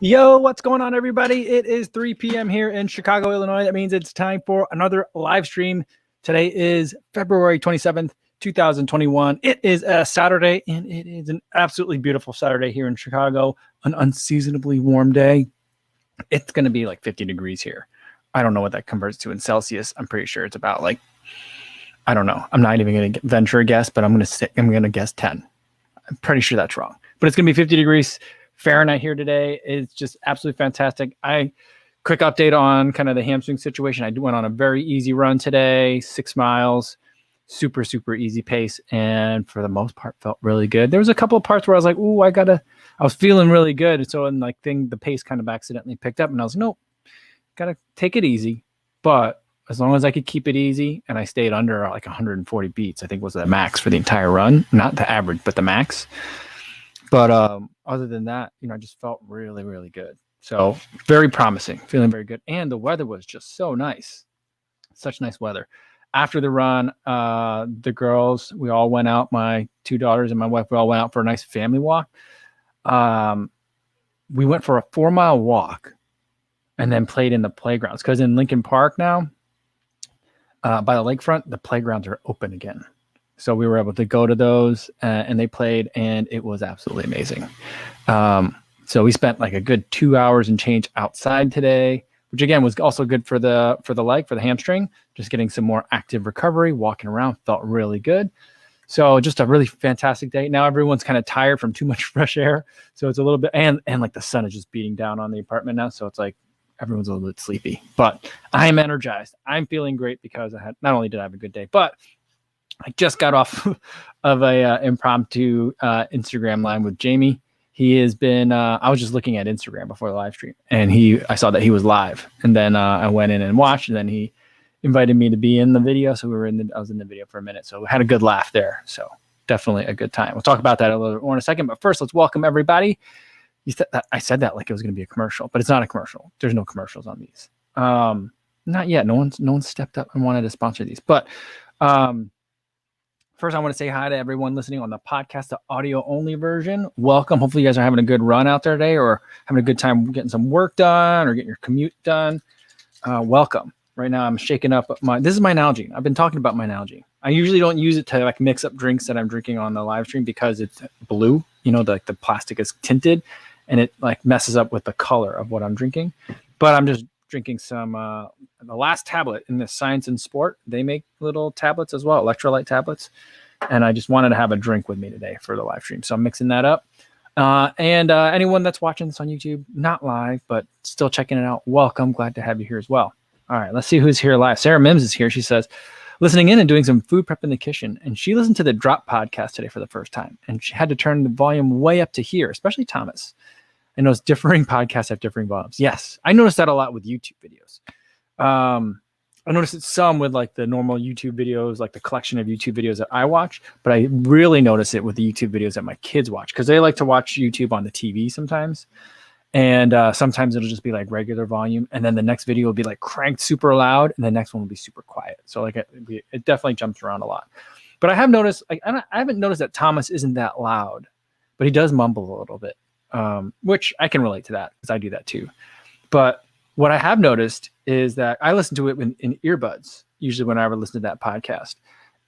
Yo, what's going on, everybody? It is 3 p.m. here in Chicago, Illinois. That means it's time for another live stream. Today is February 27th, 2021. It is a Saturday, and it is an absolutely beautiful Saturday here in Chicago, an unseasonably warm day. It's going to be like 50 degrees here. I don't know what that converts to in Celsius. I'm pretty sure it's about like, I don't know. I'm not even going to venture a guess, but I'm going to guess 10. I'm pretty sure that's wrong, but it's going to be 50 degrees Fahrenheit here today. It's just absolutely fantastic. Quick update on kind of the hamstring situation. I went on a very easy run today, 6 miles, super easy pace, and for the most part felt really good. There was a couple of parts where I was like, "Ooh, I was feeling really good." So the pace kind of accidentally picked up, and I was like, "Nope, gotta take it easy." But as long as I could keep it easy, and I stayed under like 140 beats, I think was the max for the entire run, not the average, but the max. But other than that, I just felt really good. So very promising, feeling very good. And the weather was just so nice. Such nice weather. After the run, the girls, we all went out. My 2 daughters and my wife, we all went out for a nice family walk. We went for a 4-mile walk and then played in the playgrounds. Because in Lincoln Park now, by the lakefront, the playgrounds are open again. So we were able to go to those and they played, and it was absolutely amazing. So we spent like a good 2 hours and change outside today, which again was also good for the leg, for the hamstring, just getting some more active recovery, walking around, felt really good. So just a really fantastic day. Now everyone's kind of tired from too much fresh air. So it's a little bit, and like the sun is just beating down on the apartment now. So it's like everyone's a little bit sleepy, but I am energized. I'm feeling great because not only did I have a good day, but I just got off of a impromptu Instagram line with Jamie. He has been, I was just looking at Instagram before the live stream, and I saw that he was live, and then I went in and watched, and then he invited me to be in the video. So I was in the video for a minute. So we had a good laugh there. So definitely a good time. We'll talk about that a little bit more in a second, but first let's welcome everybody. I said that like it was going to be a commercial, but it's not a commercial. There's no commercials on these. Not yet. No one's stepped up and wanted to sponsor these, but, first, I want to say hi to everyone listening on the podcast, the audio-only version. Welcome. Hopefully, you guys are having a good run out there today, or having a good time getting some work done, or getting your commute done. Welcome. Right now, I'm shaking up this is my Nalgene. I've been talking about my Nalgene. I usually don't use it to like mix up drinks that I'm drinking on the live stream because it's blue. The plastic is tinted, and it like messes up with the color of what I'm drinking. But I'm just drinking some the last tablet in the Science and Sport. They make little tablets as well, electrolyte tablets, and I just wanted to have a drink with me today for the live stream, so I'm mixing that up. And anyone that's watching this on YouTube, not live but still checking it out, welcome. Glad to have you here as well. All right, let's see who's here live. Sarah Mims is here. She says, listening in and doing some food prep in the kitchen, and she listened to the Drop podcast today for the first time, and she had to turn the volume way up to hear, especially Thomas. I know differing podcasts have differing volumes. Yes, I noticed that a lot with YouTube videos. I noticed it some with like the normal YouTube videos, like the collection of YouTube videos that I watch, but I really notice it with the YouTube videos that my kids watch, because they like to watch YouTube on the TV sometimes. And sometimes it'll just be like regular volume, and then the next video will be like cranked super loud, and the next one will be super quiet. So like it definitely jumps around a lot. But I have noticed, like I haven't noticed that Thomas isn't that loud, but he does mumble a little bit. Which I can relate to that because I do that too. But what I have noticed is that I listen to it in earbuds, usually when I ever listen to that podcast.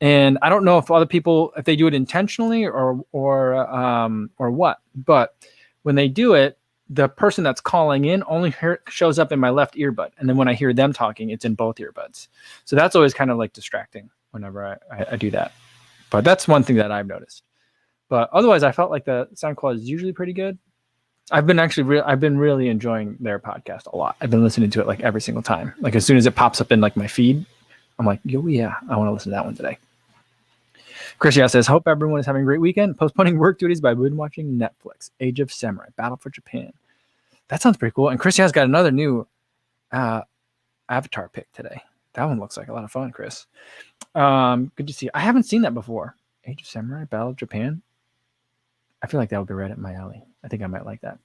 And I don't know if other people, if they do it intentionally or what, but when they do it, the person that's calling in only shows up in my left earbud. And then when I hear them talking, it's in both earbuds. So that's always kind of like distracting whenever I do that. But that's one thing that I've noticed. But otherwise, I felt like the sound quality is usually pretty good. I've been really enjoying their podcast a lot. I've been listening to it like every single time. Like as soon as it pops up in like my feed, I'm like, yo, yeah, I want to listen to that one today. Christian says, hope everyone is having a great weekend. Postponing work duties by mood watching Netflix. Age of Samurai, Battle for Japan. That sounds pretty cool. And Christian's got another new Avatar pick today. That one looks like a lot of fun, Chris. Good to see you. I haven't seen that before. Age of Samurai, Battle of Japan. I feel like that would be right up my alley. I think I might like that.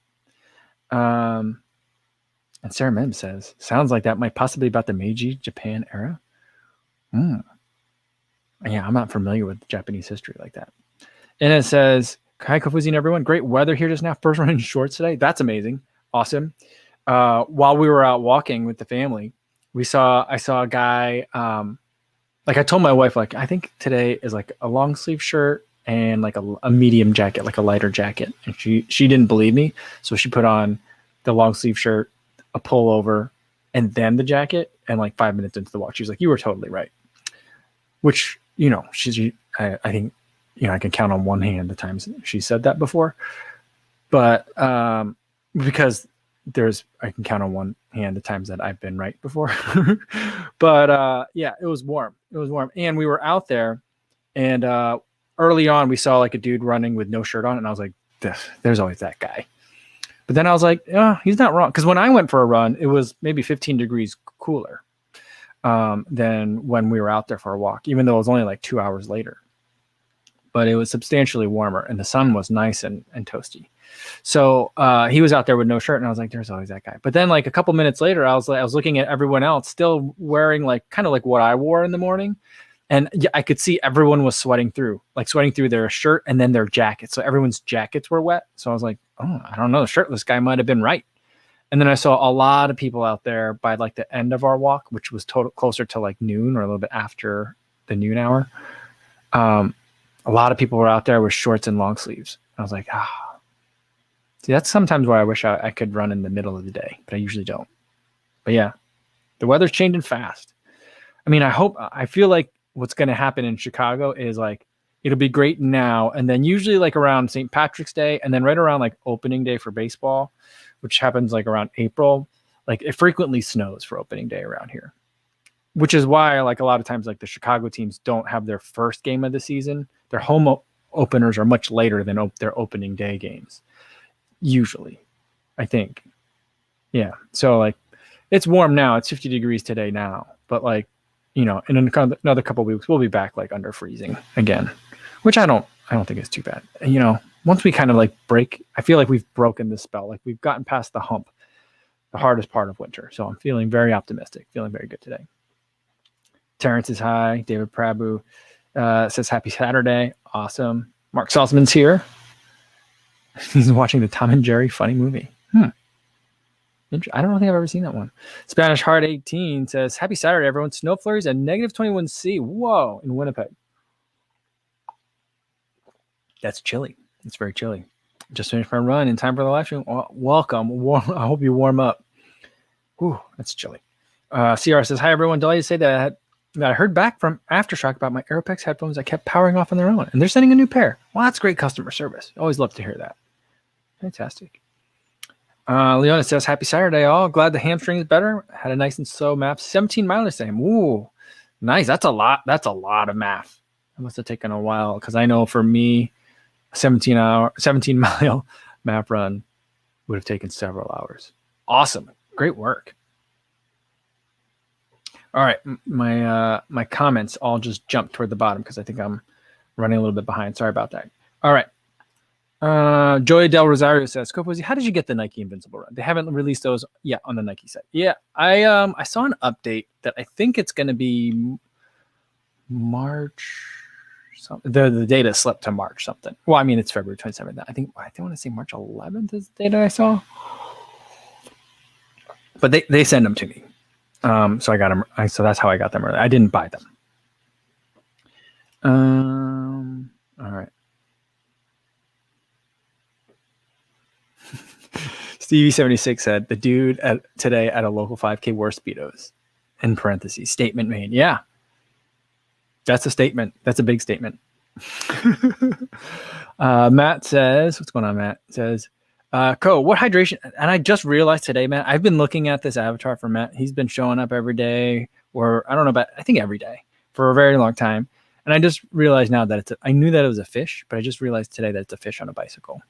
And Sarah Mim says, sounds like that might possibly be about the Meiji Japan era. Yeah, I'm not familiar with Japanese history like that. And it says, hi, Kofuzi and everyone. Great weather here just now. First run in shorts today. That's amazing. Awesome. While we were out walking with the family, I saw a guy. Like I told my wife, like, I think today is like a long sleeve shirt and like a medium jacket, like a lighter jacket. And she didn't believe me. So she put on the long sleeve shirt, a pullover, and then the jacket. And like 5 minutes into the walk, she was like, you were totally right. Which, I think, I can count on one hand the times she said that before. But because I can count on one hand the times that I've been right before. But yeah, it was warm. And we were out there, and early on we saw like a dude running with no shirt on, and I was like, there's always that guy. But then I was like, oh, he's not wrong. Because when I went for a run, it was maybe 15 degrees cooler than when we were out there for a walk, even though it was only like 2 hours later. But it was substantially warmer, and the sun was nice and toasty. So he was out there with no shirt, and I was like, there's always that guy. But then like a couple minutes later, I was looking at everyone else still wearing like kind of like what I wore in the morning. And I could see everyone was sweating through their shirt and then their jackets. So everyone's jackets were wet. So I was like, oh, I don't know. The shirtless guy might've been right. And then I saw a lot of people out there by like the end of our walk, which was closer to like noon or a little bit after the noon hour. A lot of people were out there with shorts and long sleeves. I was like, see, that's sometimes where I wish I could run in the middle of the day, but I usually don't. But yeah, the weather's changing fast. I mean, I feel like what's going to happen in Chicago is like, it'll be great now. And then usually like around St. Patrick's Day, and then right around like opening day for baseball, which happens like around April, like it frequently snows for opening day around here, which is why like a lot of times like the Chicago teams don't have their first game of the season. Their home openers are much later than their opening day games. Usually, I think. Yeah. So like it's warm now. It's 50 degrees today now. But like, in another couple of weeks, we'll be back like under freezing again, which I don't think is too bad. And, once we kind of like break, I feel like we've broken this spell. Like we've gotten past the hump, the hardest part of winter. So I'm feeling very optimistic, feeling very good today. Terrence is hi. David Prabhu says happy Saturday. Awesome. Mark Salzman's here. He's watching the Tom and Jerry funny movie. I don't think I've ever seen that one. Spanish Heart 18 says, happy Saturday, everyone. Snow flurries and negative 21 C. Whoa, in Winnipeg. That's chilly. It's very chilly. Just finished my run in time for the live stream. Welcome. I hope you warm up. Ooh, that's chilly. CR says, hi, everyone. Delighted to say that I heard back from Aftershock about my Aeropex headphones that kept powering off on their own, and they're sending a new pair. Well, that's great customer service. Always love to hear that. Fantastic. Leona says, happy Saturday, all. Glad the hamstring is better. Had a nice and slow map. 17 miler same. Ooh, nice. That's a lot of math. It must have taken a while, because I know for me, a 17 mile map run would have taken several hours. Awesome. Great work. All right. My comments all just jumped toward the bottom because I think I'm running a little bit behind. Sorry about that. All right. Joy Del Rosario says, Kofuzi, how did you get the Nike Invincible Run? They haven't released those yet on the Nike site. Yeah, I saw an update that I think it's going to be March. The data slipped to March something. Well, I mean, it's February 27th. I think I want to say March 11th is the data I saw. But they send them to me. So I got them. So that's how I got them early. I didn't buy them. All right. Stevie76 said, the dude today at a local 5K wore Speedos. In parentheses, statement made. Yeah. That's a statement. That's a big statement. Matt says, what's going on, Matt? Says, Ko, what hydration? And I just realized today, Matt, I've been looking at this avatar for Matt. He's been showing up every day, or I don't know about, I think every day for a very long time. And I just realized now that I knew that it was a fish, but I just realized today that it's a fish on a bicycle.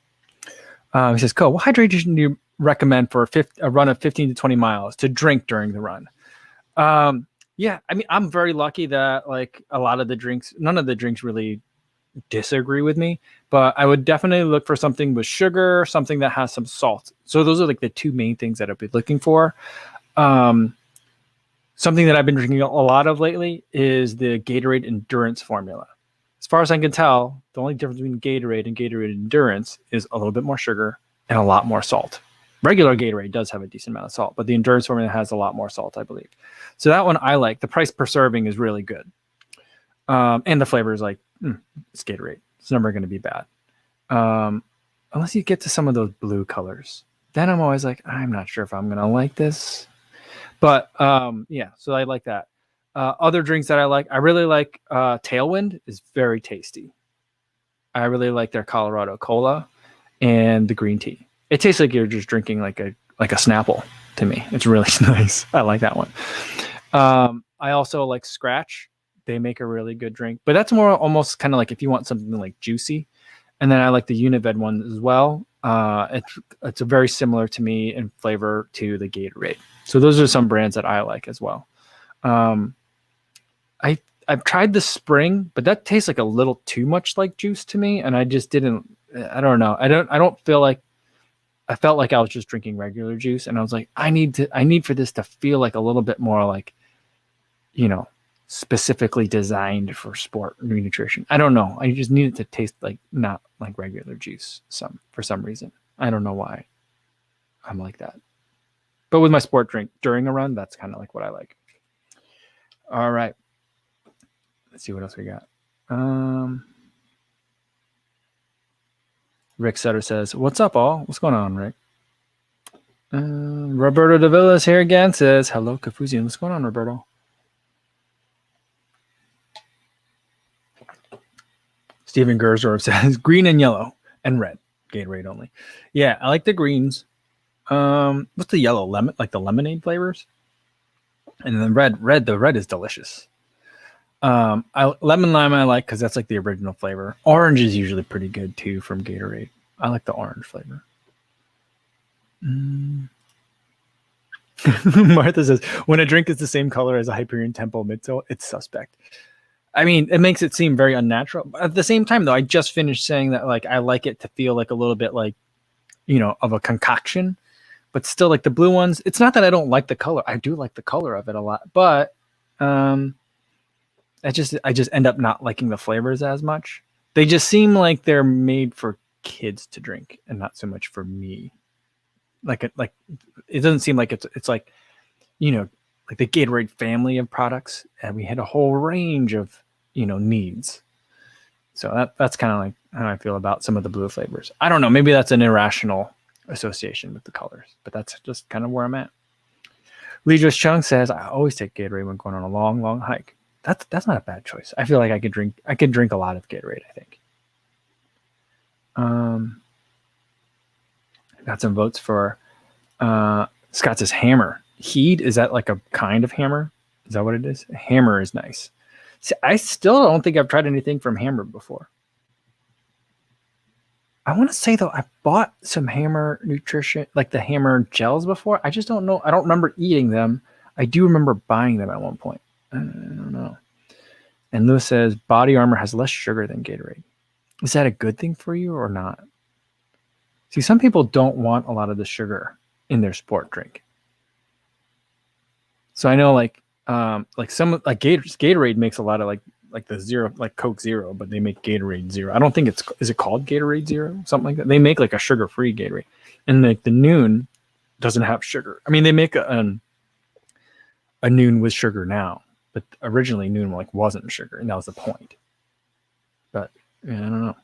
He says, Ko, what hydration do you recommend for a run of 15 to 20 miles to drink during the run? Yeah, I mean, I'm very lucky that like a lot of the drinks, none of the drinks really disagree with me, but I would definitely look for something with sugar, something that has some salt. So those are like the two main things that I'd be looking for. Something that I've been drinking a lot of lately is the Gatorade Endurance formula. As far as I can tell, the only difference between Gatorade and Gatorade Endurance is a little bit more sugar and a lot more salt. Regular Gatorade does have a decent amount of salt, but the endurance formula has a lot more salt, I believe. So that one I like. The price per serving is really good. And the flavor is like, it's Gatorade. It's never going to be bad. Unless you get to some of those blue colors. Then I'm always like, I'm not sure if I'm going to like this. But yeah, so I like that. Other drinks that I really like Tailwind is very tasty. I really like their Colorado Cola and the green tea. It tastes like you're just drinking like a Snapple to me. It's really nice. I like that one. I also like Scratch. They make a really good drink, but that's more almost kind of like if you want something like juicy. And then I like the Unived one as well. It's a very similar to me in flavor to the Gatorade. So those are some brands that I like as well. I've tried the Spring, but that tastes like a little too much like juice to me, and I just didn't. I don't know. I don't feel like. I felt like I was just drinking regular juice, and I was like, I need for this to feel like a little bit more like, specifically designed for sport nutrition. I don't know. I just need it to taste like not like regular juice. For some reason, I don't know why I'm like that. But with my sport drink during a run, that's kind of like what I like. All right. Let's see what else we got. Rick Sutter says, "What's up, all? What's going on, Rick?" Roberto De Villas here again says, "Hello, Kofuzi. What's going on, Roberto?" Steven Gersdorf says, "Green and yellow and red, Gatorade only." Yeah, I like the greens. What's the yellow? Lemon, like the lemonade flavors, and then red. The red is delicious. Lemon lime I like because that's like the original flavor. Orange is usually pretty good too from Gatorade. I like the orange flavor. Martha says, when a drink is the same color as a Hyperion Temple midsole, it's suspect. I mean, it makes it seem very unnatural. At the same time, though, I just finished saying that like I like it to feel like a little bit like, of a concoction, but still like the blue ones. It's not that I don't like the color. I do like the color of it a lot, but I just end up not liking the flavors as much. They just seem like they're made for kids to drink and not so much for me. Like it doesn't seem like it's like, like the Gatorade family of products, and we had a whole range of, needs. So that's kind of like how I feel about some of the blue flavors. I don't know. Maybe that's an irrational association with the colors, but that's just kind of where I'm at. Ledros Chung says, I always take Gatorade when going on a long, long hike. That's not a bad choice. I feel like I could drink a lot of Gatorade, I think. Got some votes for Scott says hammer. Heed, is that like a kind of hammer? Is that what it is? Hammer is nice. See, I still don't think I've tried anything from Hammer before. I want to say though, I bought some Hammer nutrition, like the Hammer gels before. I just don't know. I don't remember eating them. I do remember buying them at one point. I don't know. And Lewis says Body Armor has less sugar than Gatorade. Is that a good thing for you or not? See, some people don't want a lot of the sugar in their sport drink. So I know like some like Gatorade makes a lot of like the zero, like Coke Zero, but they make Gatorade Zero. I don't think is it called Gatorade Zero? Something like that. They make like a sugar-free Gatorade. And like the Noon doesn't have sugar. I mean, they make a Noon with sugar now, but originally Noon like wasn't sugar, and that was the point. But yeah, I don't know.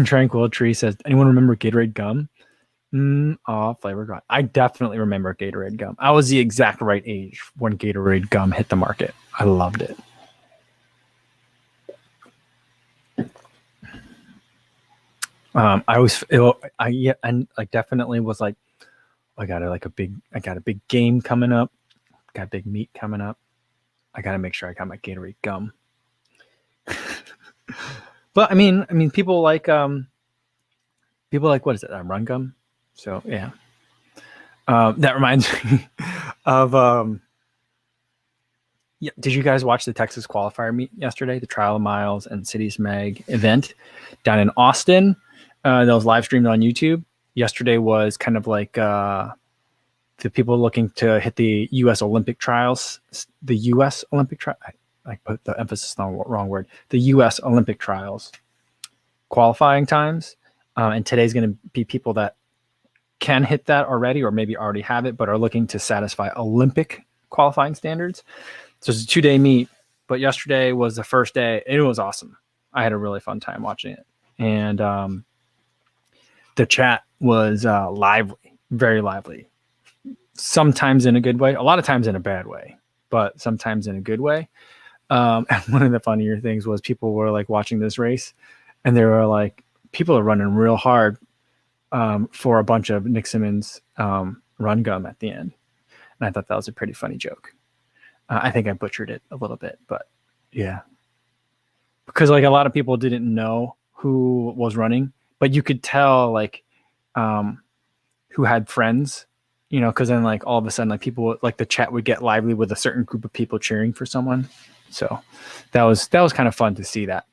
Tranquil Tree says, anyone remember Gatorade gum? Flavored gum. I definitely remember Gatorade gum. I was the exact right age when Gatorade gum hit the market. I loved it. I definitely was like, I got a big game coming up, got a big meet coming up. I got to make sure I got my Gatorade gum. But I mean, people like what is it? Run gum. So yeah, that reminds me of yeah. Did you guys watch the Texas qualifier meet yesterday? The Trial of Miles and Cities Mag event down in Austin. That was live streamed on YouTube. Yesterday was kind of like the people looking to hit the U.S. Olympic trials. The U.S. Olympic trial. I put the emphasis on the wrong word. The U.S. Olympic trials qualifying times. And today's going to be people that can hit that already, or maybe already have it, but are looking to satisfy Olympic qualifying standards. So it's a 2-day meet, but yesterday was the first day. It was awesome. I had a really fun time watching it. And the chat was lively, very lively. Sometimes in a good way, a lot of times in a bad way, but sometimes in a good way. And one of the funnier things was people were like watching this race, and they were like, people are running real hard for a bunch of Nick Simmons run gum at the end. And I thought that was a pretty funny joke. I think I butchered it a little bit, but yeah. Because like a lot of people didn't know who was running, but you could tell like who had friends, you know, because then like all of a sudden like people, like the chat would get lively with a certain group of people cheering for someone. So that was kind of fun to see that.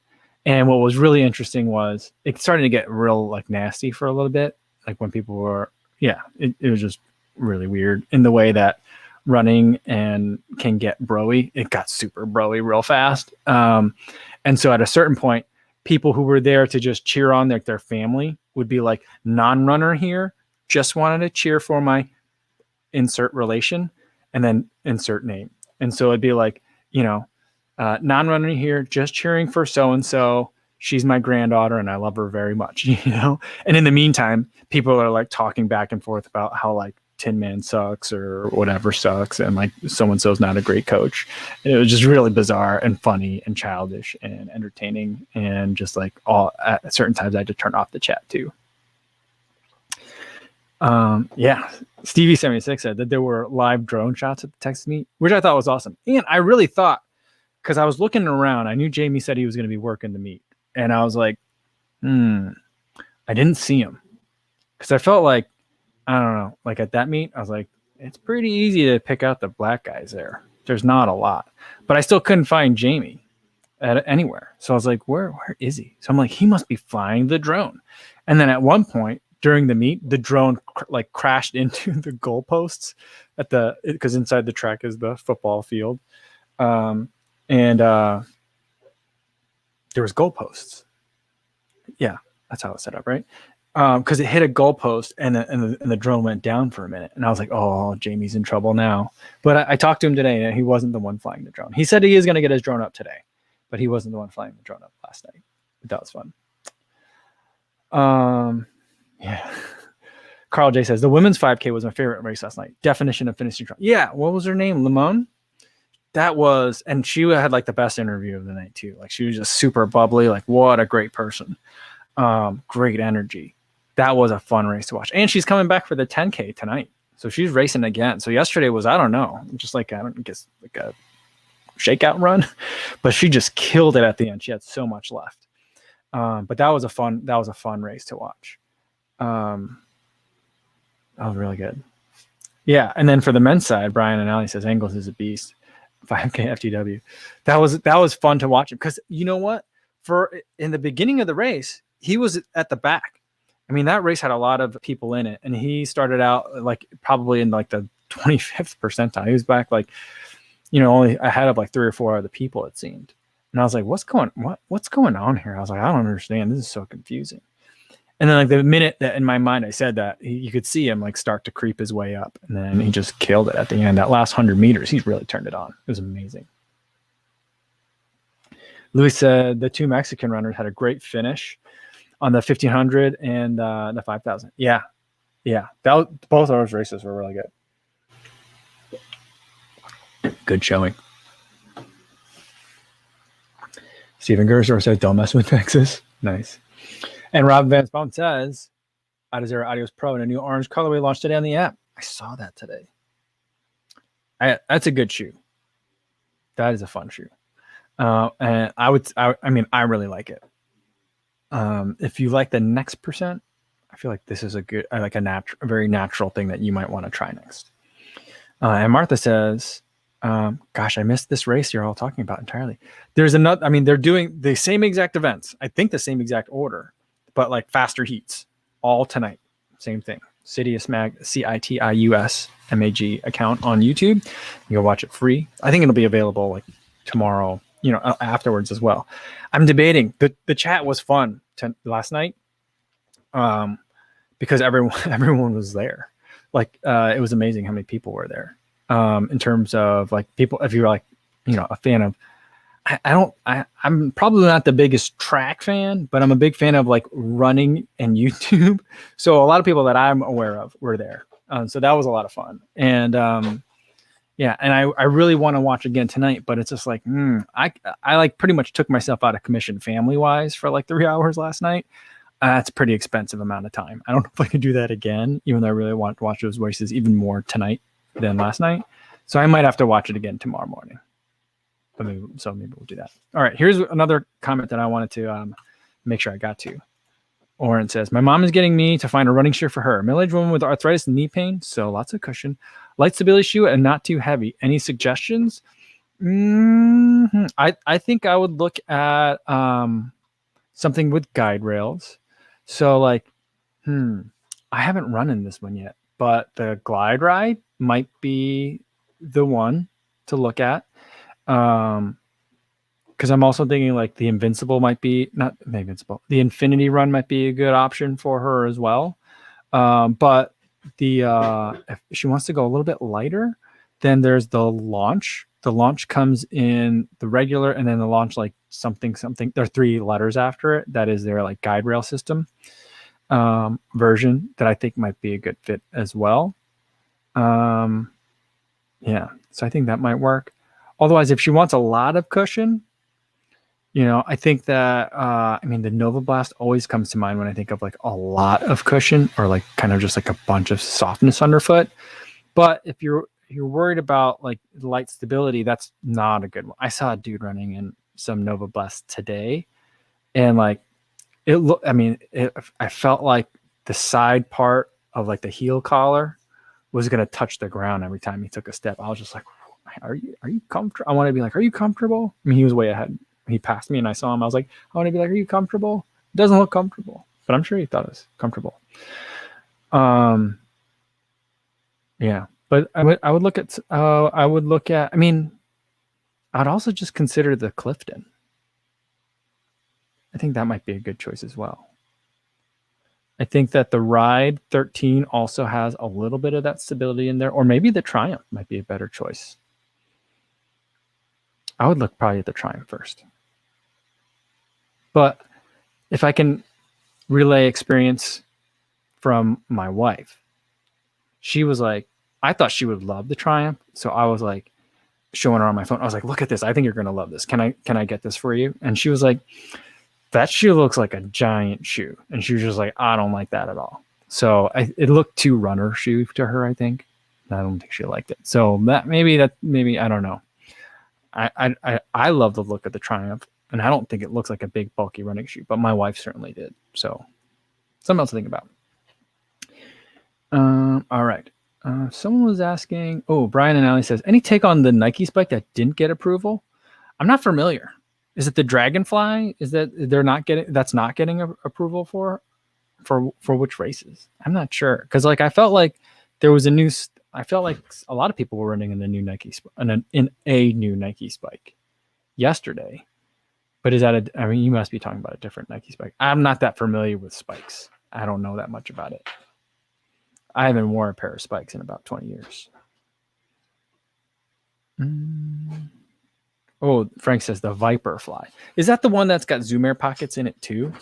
And what was really interesting was it started to get real like nasty for a little bit. Like when people were, it was just really weird in the way that running and can get broy. It got super broy real fast. And so at a certain point, people who were there to just cheer on their family would be like, non-runner here, just wanted to cheer for my insert relation and then insert name. And so it'd be like, you know, non-runner here, just cheering for so-and-so. She's my granddaughter and I love her very much, you know? And in the meantime, people are like talking back and forth about how like Tin Man sucks or whatever sucks. And like so-and-so's not a great coach. And it was just really bizarre and funny and childish and entertaining. And just like all at certain times I had to turn off the chat too. Stevie76 said that there were live drone shots at the Texas meet, which I thought was awesome. And I really thought, because I was looking around, I knew Jamie said he was going to be working the meet. And I was like, I didn't see him. Because I felt like, I don't know, like at that meet, I was like, it's pretty easy to pick out the black guys there. There's not a lot. But I still couldn't find Jamie anywhere. So I was like, where is he? So I'm like, he must be flying the drone. And then at one point during the meet, the drone crashed into the goalposts because inside the track is the football field. And there was goalposts. Yeah, that's how it's set up, right? Because it hit a goalpost and the drone went down for a minute. And I was like, oh, Jamie's in trouble now. But I talked to him today and he wasn't the one flying the drone. He said he is going to get his drone up today, but he wasn't the one flying the drone up last night. But that was fun. Yeah. Carl J says, the women's 5K was my favorite race last night. Definition of finishing strong. Yeah, what was her name? Limon? That was, and she had like the best interview of the night too. Like she was just super bubbly. Like what a great person. Great energy. That was a fun race to watch. And she's coming back for the 10K tonight. So she's racing again. So yesterday was, I don't know, just like, I don't guess like a shakeout run, but she just killed it at the end. She had so much left. But that was a fun race to watch. That was really good. Yeah. And then for the men's side, Brian and Ali says Angles is a beast. 5K FTW. That was fun to watch him because you know what? In the beginning of the race, he was at the back. I mean, that race had a lot of people in it, and he started out like probably in like the 25th percentile. He was back like, you know, only ahead of like 3 or 4 other people, it seemed. And I was like, what's going on here? I was like, I don't understand. This is so confusing. And then like the minute that in my mind I said that, you could see him like start to creep his way up, and then he just killed it at the end. That last 100 meters, he's really turned it on. It was amazing. Louis said the 2 Mexican runners had a great finish on the 1500 and the 5000. Yeah. Both of those races were really good. Good showing. Stephen Gersor says, don't mess with Texas. Nice. And Rob Van Spawn says, Adizero Adios Pro in a new orange colorway launched today on the app. I saw that today. That's a good shoe. That is a fun shoe. And I mean, I really like it. If you like the next percent, I feel like this is a very natural thing that you might want to try next. And Martha says, gosh, I missed this race you're all talking about entirely. There's another, I mean, they're doing the same exact events. I think the same exact order, but like faster heats all tonight. Same thing. Citius Mag, Citius MAG account on YouTube. You can watch it free. I think it'll be available like tomorrow, you know, afterwards as well. I'm debating. The chat was fun last night. because everyone was there. Like it was amazing how many people were there. In terms of like people, if you're like, a fan of, I'm probably not the biggest track fan, but I'm a big fan of like running and YouTube. So a lot of people that I'm aware of were there. So that was a lot of fun. And yeah, and I really want to watch again tonight, but it's just like, I like pretty much took myself out of commission family wise for like 3 hours last night. That's a pretty expensive amount of time. I don't know if I could do that again, even though I really want to watch those races even more tonight than last night. So I might have to watch it again tomorrow morning. Maybe we'll do that. All right, here's another comment that I wanted to make sure I got to. Oren says, my mom is getting me to find a running shoe for her. Middle-aged woman with arthritis and knee pain, so lots of cushion. Light stability shoe and not too heavy. Any suggestions? I think I would look at something with guide rails. So like, I haven't run in this one yet, but the Glide Ride might be the one to look at. Because I'm also thinking like the Invincible might be not the Invincible. The Infinity Run might be a good option for her as well. But if she wants to go a little bit lighter, then there's the Launch. The Launch comes in the regular, and then the Launch like something. There are 3 letters after it. That is their like guide rail system version that I think might be a good fit as well. Yeah, so I think that might work. Otherwise, if she wants a lot of cushion, I think that, the Nova Blast always comes to mind when I think of like a lot of cushion or like kind of just like a bunch of softness underfoot. But if you're worried about like light stability, that's not a good one. I saw a dude running in some Nova Blast today, and like I felt like the side part of like the heel collar was going to touch the ground every time he took a step. I was just like, are you comfortable? I want to be like, are you comfortable? I mean, he was way ahead. He passed me and I saw him. I was like, I want to be like, are you comfortable? It doesn't look comfortable, but I'm sure he thought it was comfortable. Yeah, but I would look at, I'd also just consider the Clifton. I think that might be a good choice as well. I think that the Ride 13 also has a little bit of that stability in there, or maybe the Triumph might be a better choice. I would look probably at the Triumph first. But if I can relay experience from my wife, she was like, I thought she would love the Triumph. So I was like showing her on my phone. I was like, look at this. I think you're going to love this. Can I get this for you? And she was like, that shoe looks like a giant shoe. And she was just like, I don't like that at all. So it looked too runner shoe to her, I think. I don't think she liked it. So maybe, I don't know. I love the look of the Triumph, and I don't think it looks like a big bulky running shoe, but my wife certainly did. So something else to think about. All right. Someone was asking, Brian and Ali says, any take on the Nike Spike that didn't get approval? I'm not familiar. Is it the Dragonfly? Is that that's not getting approval for which races? I'm not sure. Because like I felt like there was I felt like a lot of people were running in the new Nike in a new Nike Spike yesterday. But is that you must be talking about a different Nike Spike. I'm not that familiar with spikes. I don't know that much about it. I haven't worn a pair of spikes in about 20 years. Oh, Frank says the Viper Fly. Is that the one that's got Zoom Air pockets in it too?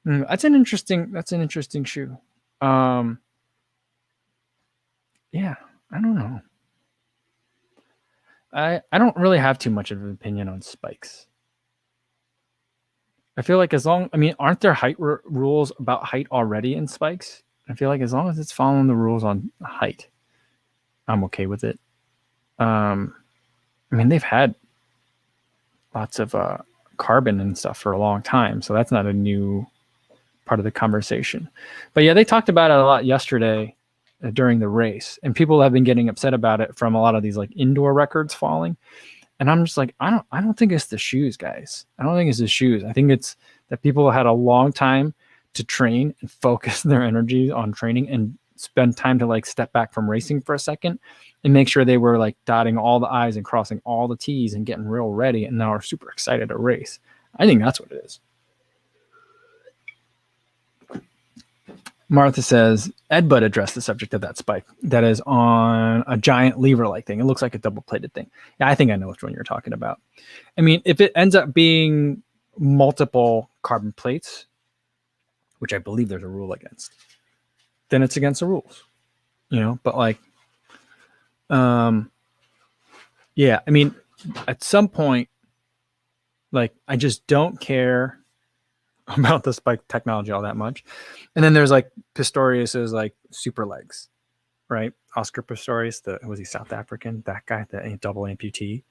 That's an interesting shoe. Yeah, I don't know. I don't really have too much of an opinion on spikes. I feel like aren't there height rules about height already in spikes? I feel like as long as it's following the rules on height, I'm okay with it. They've had lots of carbon and stuff for a long time, so that's not a new part of the conversation. But yeah, they talked about it a lot yesterday during the race, and people have been getting upset about it from a lot of these like indoor records falling. And I'm just like, I don't think it's the shoes, guys. I don't think it's the shoes. I think it's that people had a long time to train and focus their energy on training and spend time to like step back from racing for a second and make sure they were like dotting all the I's and crossing all the T's and getting real ready. And now are super excited to race. I think that's what it is. Martha says, Ed Bud addressed the subject of that spike that is on a giant lever-like thing. It looks like a double-plated thing. Yeah, I think I know which one you're talking about. I mean, if it ends up being multiple carbon plates, which I believe there's a rule against, then it's against the rules, but like, yeah, I mean, at some point, like, I just don't care about the spike technology all that much. And then there's like Pistorius's like super legs, right? Oscar Pistorius, was he South African? That guy, the double amputee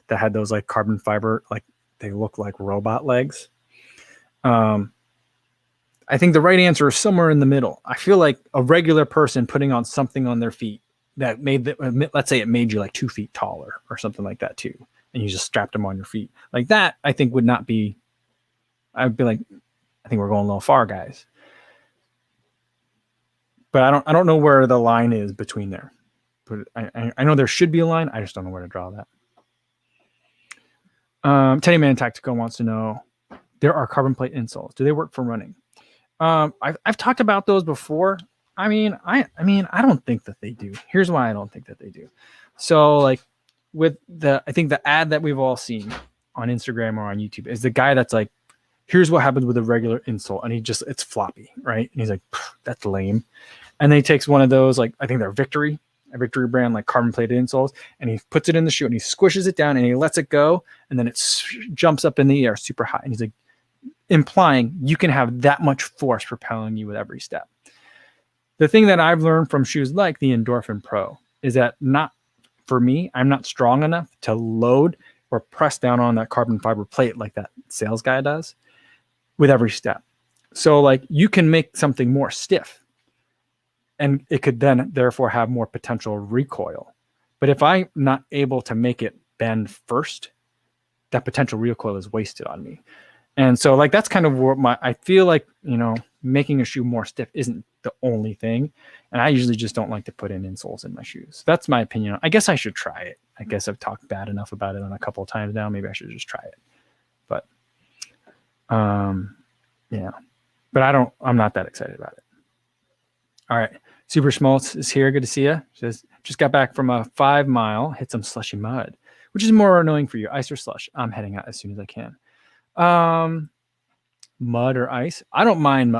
that had those like carbon fiber, like they look like robot legs. I think the right answer is somewhere in the middle. I feel like a regular person putting on something on their feet that let's say it made you like 2 feet taller or something like that too, and you just strapped them on your feet like that, I think would not be, I'd be like, I think we're going a little far, guys. But I don't know where the line is between there. But I know there should be a line. I just don't know where to draw that. Teddy Man Tactical wants to know, there are carbon plate insoles. Do they work for running? I've talked about those before. I mean, I don't think that they do. Here's why I don't think that they do. So like with I think the ad that we've all seen on Instagram or on YouTube is the guy that's like, here's what happens with a regular insole. And it's floppy, right? And he's like, that's lame. And then he takes one of those, like, I think they're a Victory brand, like carbon plated insoles, and he puts it in the shoe and he squishes it down and he lets it go. And then it jumps up in the air super high. And he's like, implying you can have that much force propelling you with every step. The thing that I've learned from shoes like the Endorphin Pro is that for me, I'm not strong enough to load or press down on that carbon fiber plate like that sales guy does with every step. So like you can make something more stiff and it could then therefore have more potential recoil. But if I'm not able to make it bend first, that potential recoil is wasted on me. And so like, that's kind of what I feel like, making a shoe more stiff isn't the only thing. And I usually just don't like to put in insoles in my shoes. That's my opinion. I guess I should try it. I guess I've talked bad enough about it on a couple of times now. Maybe I should just try it. But, yeah, but I'm not that excited about it. All right. Super Schmaltz is here. Good to see you. Says, just got back from a 5 mile, hit some slushy mud, which is more annoying for you, ice or slush. I'm heading out as soon as I can. Mud or ice? I don't mind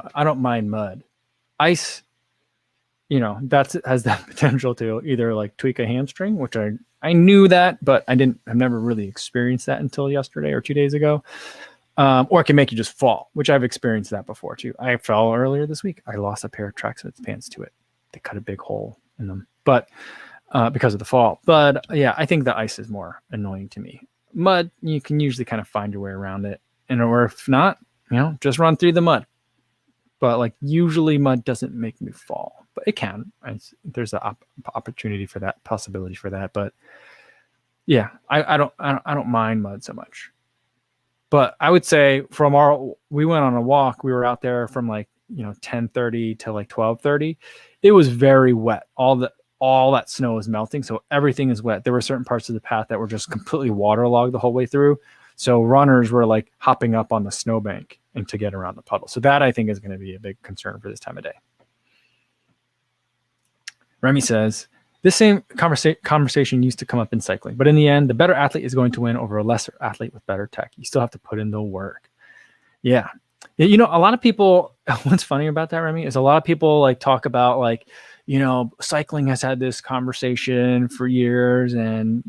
mud. Ice, that has that potential to either like tweak a hamstring, which I knew that, but I've never really experienced that until yesterday or 2 days ago. Or it can make you just fall, which I've experienced that before too. I fell earlier this week. I lost a pair of tracksuit pants to it. They cut a big hole in them, but because of the fall. But yeah, I think the ice is more annoying to me. Mud, you can usually kind of find your way around it, or if not, just run through the mud. But like usually mud doesn't make me fall, but it can. There's an opportunity for that, possibility for that. But yeah, I don't mind mud so much. But I would say we went on a walk. We were out there from like 10:30 to like 12:30. It was very wet. All that snow was melting, so everything is wet. There were certain parts of the path that were just completely waterlogged the whole way through. So runners were like hopping up on the snowbank and to get around the puddle. So that I think is going to be a big concern for this time of day. Remy says, this same conversation used to come up in cycling, but in the end, the better athlete is going to win over a lesser athlete with better tech. You still have to put in the work. Yeah. A lot of people, what's funny about that, Remy, is a lot of people like talk about like, cycling has had this conversation for years. And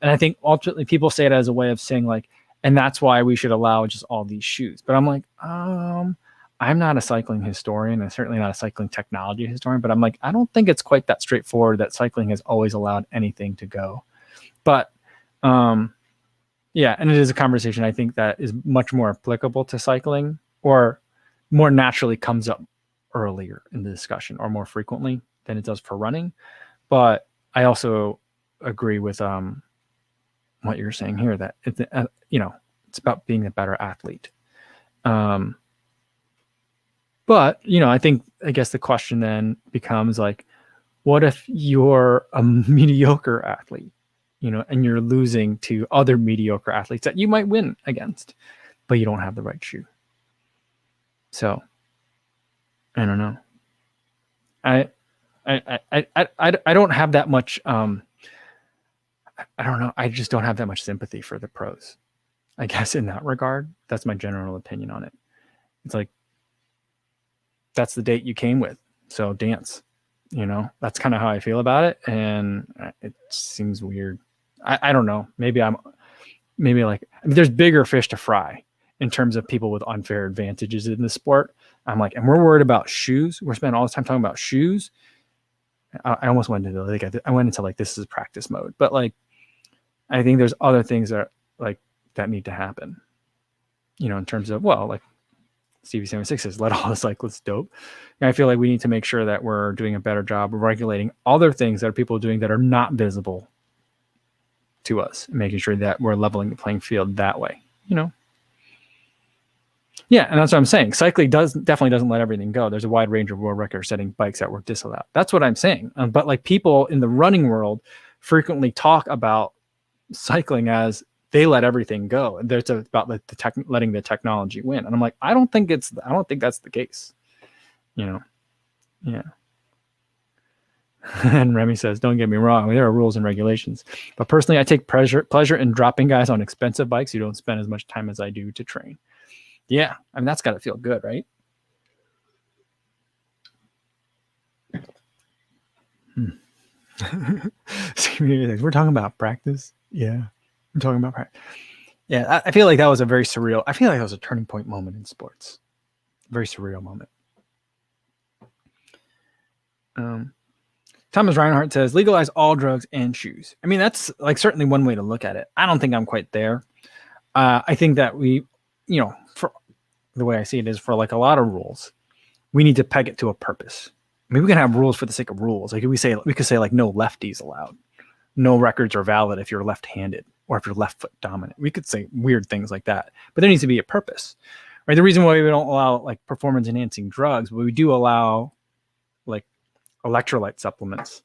I think ultimately people say it as a way of saying like, and that's why we should allow just all these shoes. But I'm like, I'm not a cycling historian and certainly not a cycling technology historian, but I'm like, I don't think it's quite that straightforward that cycling has always allowed anything to go. But yeah, and it is a conversation I think that is much more applicable to cycling or more naturally comes up earlier in the discussion or more frequently than it does for running. But I also agree with what you're saying here, that it's about being a better athlete. But, I guess the question then becomes like, what if you're a mediocre athlete, and you're losing to other mediocre athletes that you might win against, but you don't have the right shoe? So I don't know. I don't have that much. I don't know. I just don't have that much sympathy for the pros. I guess in that regard, that's my general opinion on it. It's like, that's the date you came with, so dance. That's kind of how I feel about it, and it seems weird. I don't know. Maybe there's bigger fish to fry in terms of people with unfair advantages in the sport. I'm like, and we're worried about shoes. We're spending all this time talking about shoes. I almost went into I went into like, this is practice mode, but like, I think there's other things that need to happen, in terms of, well, like Stevie 76 says, let all the cyclists dope. And I feel like we need to make sure that we're doing a better job of regulating other things that are people doing that are not visible to us, and making sure that we're leveling the playing field that way, Yeah, and that's what I'm saying. Cycling definitely doesn't let everything go. There's a wide range of world record-setting bikes that were disallowed. That's what I'm saying. But like, people in the running world frequently talk about cycling as they let everything go, and there's about letting the technology win. And I'm like, I don't think that's the case. Yeah. And Remy says, don't get me wrong, there are rules and regulations, but personally, I take pleasure in dropping guys on expensive bikes who don't spend as much time as I do to train. Yeah, I mean, that's got to feel good, right? We're talking about practice. Yeah, we're talking about practice. Yeah, I feel like that was a very surreal. I feel like that was a turning point moment in sports. Very surreal moment. Thomas Reinhardt says, legalize all drugs and shoes. I mean, that's like certainly one way to look at it. I don't think I'm quite there. I think that we, for the way I see it is, for like a lot of rules, we need to peg it to a purpose. I mean, we can have rules for the sake of rules. Like, we could say like, no lefties allowed. No records are valid if you're left-handed or if you're left foot dominant. We could say weird things like that, but there needs to be a purpose, right? The reason why we don't allow like performance enhancing drugs, but we do allow like electrolyte supplements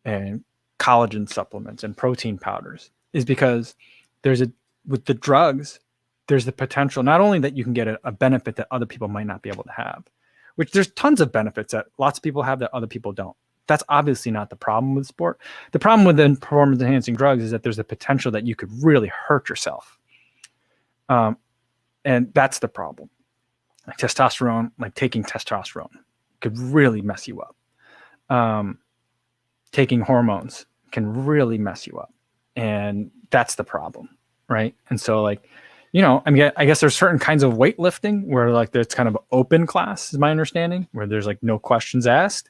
and collagen supplements and protein powders, is because with the drugs, there's the potential not only that you can get a benefit that other people might not be able to have, which there's tons of benefits that lots of people have that other people don't. That's obviously not the problem with sport. The problem with the performance enhancing drugs is that there's a potential that you could really hurt yourself. And that's the problem. Like testosterone, like taking testosterone could really mess you up. Taking hormones can really mess you up. And that's the problem, right? And so like, I mean, I guess there's certain kinds of weightlifting where like there's kind of open class, is my understanding, where there's like no questions asked.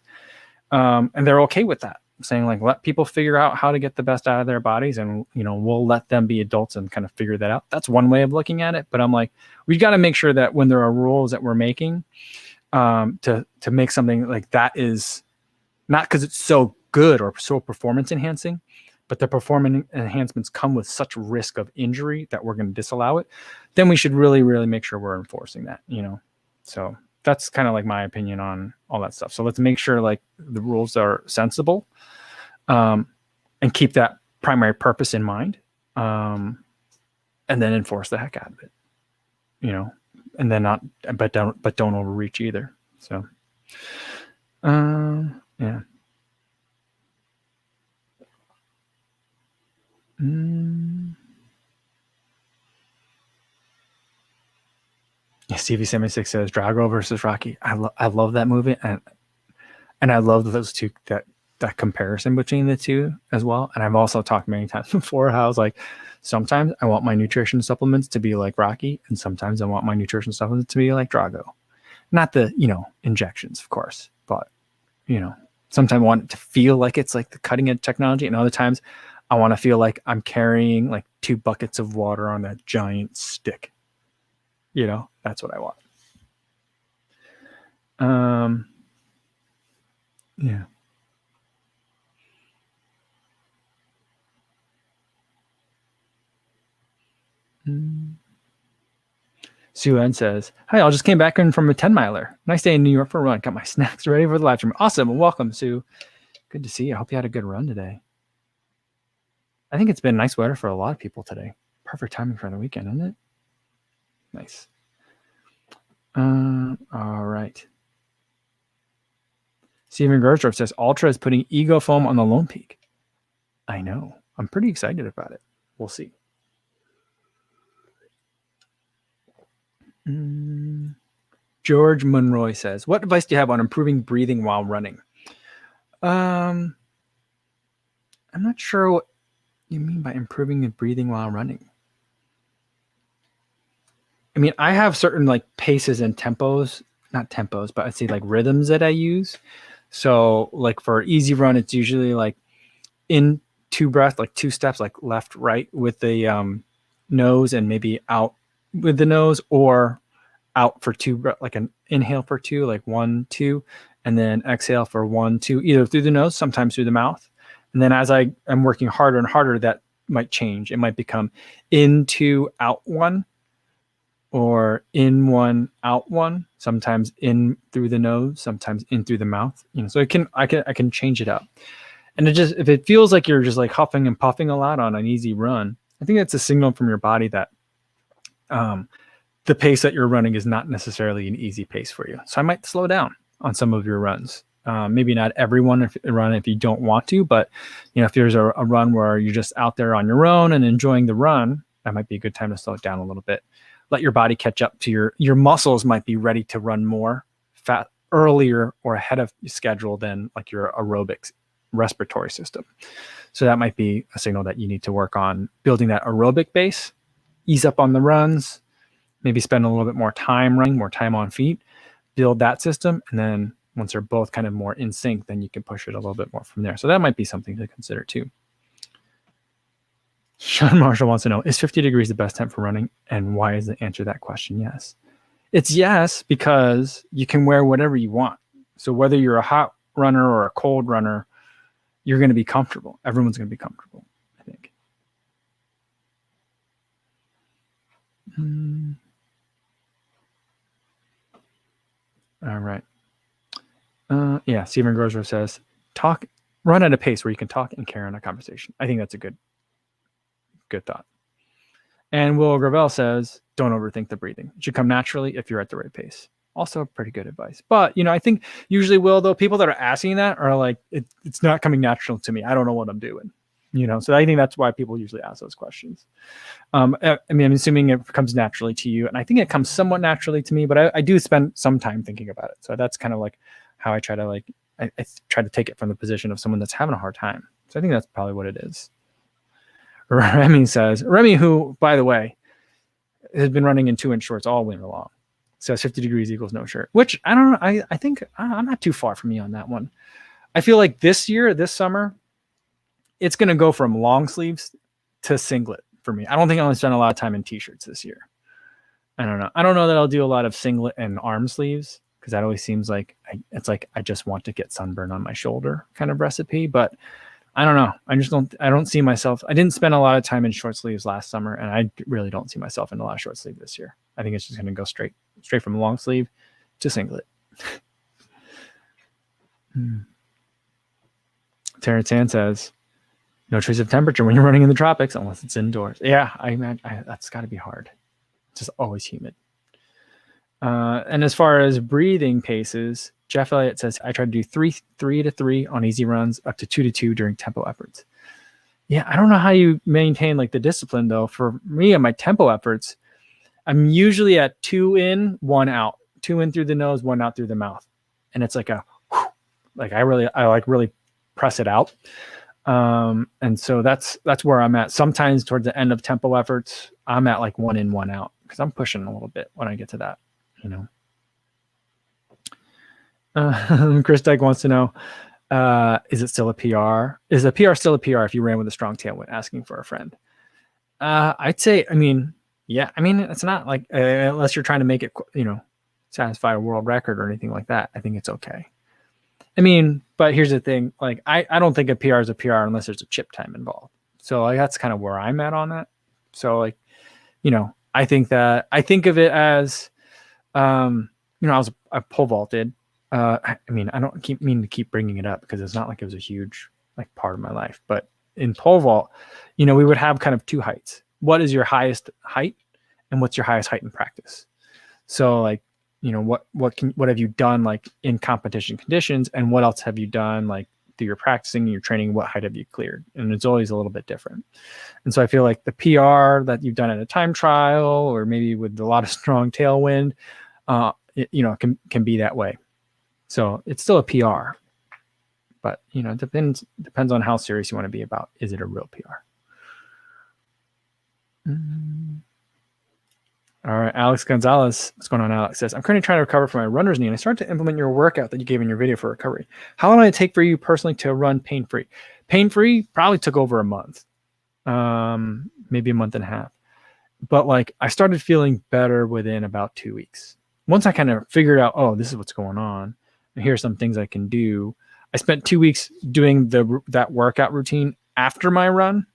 And they're okay with that, saying like, let people figure out how to get the best out of their bodies, and we'll let them be adults and kind of figure that out. That's one way of looking at it. But I'm like, we've got to make sure that when there are rules that we're making, to make something like that, is not because it's so good or so performance enhancing, but the performance enhancements come with such risk of injury that we're going to disallow it. Then we should really, really make sure we're enforcing that, So that's kind of like my opinion on all that stuff. So let's make sure like the rules are sensible, and keep that primary purpose in mind, and then enforce the heck out of it, and then but don't overreach either. So, yeah. Stevie 76 says Drago versus Rocky. I love that movie, and I love those two, that comparison between the two as well. And I've also talked many times before how I was like, sometimes I want my nutrition supplements to be like Rocky, and sometimes I want my nutrition supplements to be like Drago. Not the injections, of course, but sometimes I want it to feel like it's like the cutting edge technology, and other times I want to feel like I'm carrying like 2 buckets of water on that giant stick. That's what I want. Yeah. Sue N says, hi, I just came back in from a 10-miler. Nice day in New York for a run. Got my snacks ready for the live stream. Awesome. Well, welcome, Sue. Good to see you. I hope you had a good run today. I think it's been nice weather for a lot of people today. Perfect timing for the weekend, isn't it? Nice. All right. Steven Gersdorf says Ultra is putting Ego Foam on the Lone Peak. I know. I'm pretty excited about it. We'll see. George Monroy says, what advice do you have on improving breathing while running? I'm not sure what you mean by improving the breathing while running. I mean, I have certain like paces and tempos, not tempos, but I'd say like rhythms that I use. So like for easy run, it's usually like in 2 breath, like 2 steps, like left, right with the nose and maybe out with the nose, or out for 2, like an inhale for 2, like 1, 2, and then exhale for 1, 2, either through the nose, sometimes through the mouth. And then as I am working harder and harder, that might change. It might become in 2, out 1, or in 1, out 1, sometimes in through the nose, sometimes in through the mouth. So I can change it up. And it just, if it feels like you're just like huffing and puffing a lot on an easy run, I think that's a signal from your body that the pace that you're running is not necessarily an easy pace for you. So I might slow down on some of your runs. Maybe not everyone if you don't want to, but if there's a run where you're just out there on your own and enjoying the run, that might be a good time to slow it down a little bit. Let your body catch up to your muscles might be ready to run more fat earlier or ahead of schedule than like your aerobics respiratory system. So that might be a signal that you need to work on building that aerobic base, ease up on the runs, maybe spend a little bit more time running, more time on feet, build that system. And then once they're both kind of more in sync, then you can push it a little bit more from there. So that might be something to consider too. Sean Marshall wants to know, is 50 degrees the best temp for running? And why is the answer to that question yes? It's yes, because you can wear whatever you want. So whether you're a hot runner or a cold runner, you're going to be comfortable. Everyone's going to be comfortable, I think. All right. Yeah, Stephen Grosvenor says, run at a pace where you can talk and carry on a conversation. I think that's a good thought. And Will Gravel says, don't overthink the breathing. It should come naturally if you're at the right pace. Also pretty good advice. But, I think usually, Will, though, people that are asking that are like, it's not coming natural to me. I don't know what I'm doing. So I think that's why people usually ask those questions. I'm assuming it comes naturally to you. And I think it comes somewhat naturally to me, but I do spend some time thinking about it. So that's kind of like how I try to I try to take it from the position of someone that's having a hard time. So I think that's probably what it is. Remy says, who, by the way, has been running in 2-inch shorts all winter long, says 50 degrees equals no shirt, which I don't know. I think I'm not too far from me on that one. I feel like this summer, it's going to go from long sleeves to singlet for me. I don't think I'm going to spend a lot of time in t-shirts this year. I don't know. I don't know that I'll do a lot of singlet and arm sleeves, because that always seems like it's like I just want to get sunburn on my shoulder kind of recipe. But I don't know. I don't see myself. I didn't spend a lot of time in short sleeves last summer, and I really don't see myself in a lot of short sleeve this year. I think it's just going to go straight from long sleeve to singlet. Terrence Hand says, no trace of temperature when you're running in the tropics unless it's indoors. Yeah, I imagine that's got to be hard. It's just always humid. And as far as breathing paces, Jeff Elliott says, I try to do 3-3 on easy runs, up to 2-2 during tempo efforts. Yeah, I don't know how you maintain like the discipline though. For me and my tempo efforts, I'm usually at 2 in, 1 out, 2 in through the nose, 1 out through the mouth. And it's like I really press it out. And so that's where I'm at. Sometimes towards the end of tempo efforts, I'm at like 1 in, 1 out, because I'm pushing a little bit when I get to that, Chris Dyke wants to know, is it still a PR? Is a PR still a PR if you ran with a strong tailwind? Asking for a friend. I'd say, yeah. It's not like, unless you're trying to make it, satisfy a world record or anything like that, I think it's okay. But here's the thing. Like, I don't think a PR is a PR unless there's a chip time involved. So like, that's kind of where I'm at on that. So like, I think of it as, I pole vaulted. I don't mean to keep bringing it up because it's not like it was a huge like part of my life, but in pole vault, we would have kind of 2 heights. What is your highest height and what's your highest height in practice? So like, what have you done like in competition conditions, and what else have you done like through your practicing and your training? What height have you cleared? And it's always a little bit different. And so I feel like the PR that you've done at a time trial, or maybe with a lot of strong tailwind, can be that way. So it's still a PR, but it depends on how serious you want to be about, is it a real PR? All right, Alex Gonzalez, what's going on, Alex? Says, I'm currently trying to recover from my runner's knee, and I started to implement your workout that you gave in your video for recovery. How long did it take for you personally to run pain-free? Pain-free probably took over a month, maybe a month and a half. But like I started feeling better within about 2 weeks. Once I kind of figured out, oh, this is what's going on, and here's some things I can do. I spent 2 weeks doing that workout routine after my run.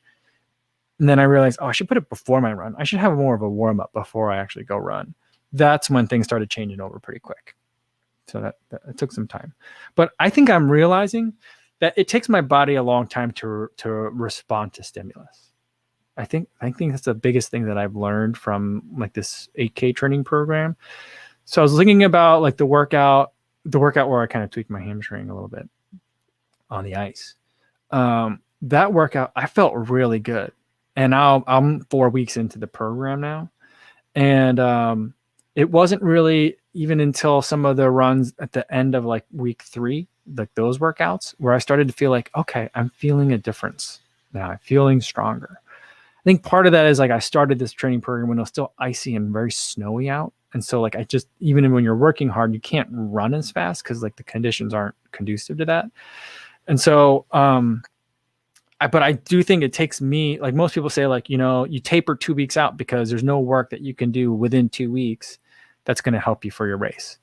And then I realized, I should put it before my run. I should have more of a warm up before I actually go run. That's when things started changing over pretty quick. So that it took some time. But I think I'm realizing that it takes my body a long time to respond to stimulus. I think that's the biggest thing that I've learned from like this 8K training program. So I was thinking about like the workout where I kind of tweaked my hamstring a little bit on the ice. That workout, I felt really good. And now I'm 4 weeks into the program now. And it wasn't really even until some of the runs at the end of like week 3, like those workouts, where I started to feel like, okay, I'm feeling a difference now. I'm feeling stronger. I think part of that is like I started this training program when it was still icy and very snowy out. And so like even when you're working hard, you can't run as fast because like the conditions aren't conducive to that. And so but I do think it takes me, like most people say, like, you taper 2 weeks out because there's no work that you can do within 2 weeks that's going to help you for your race.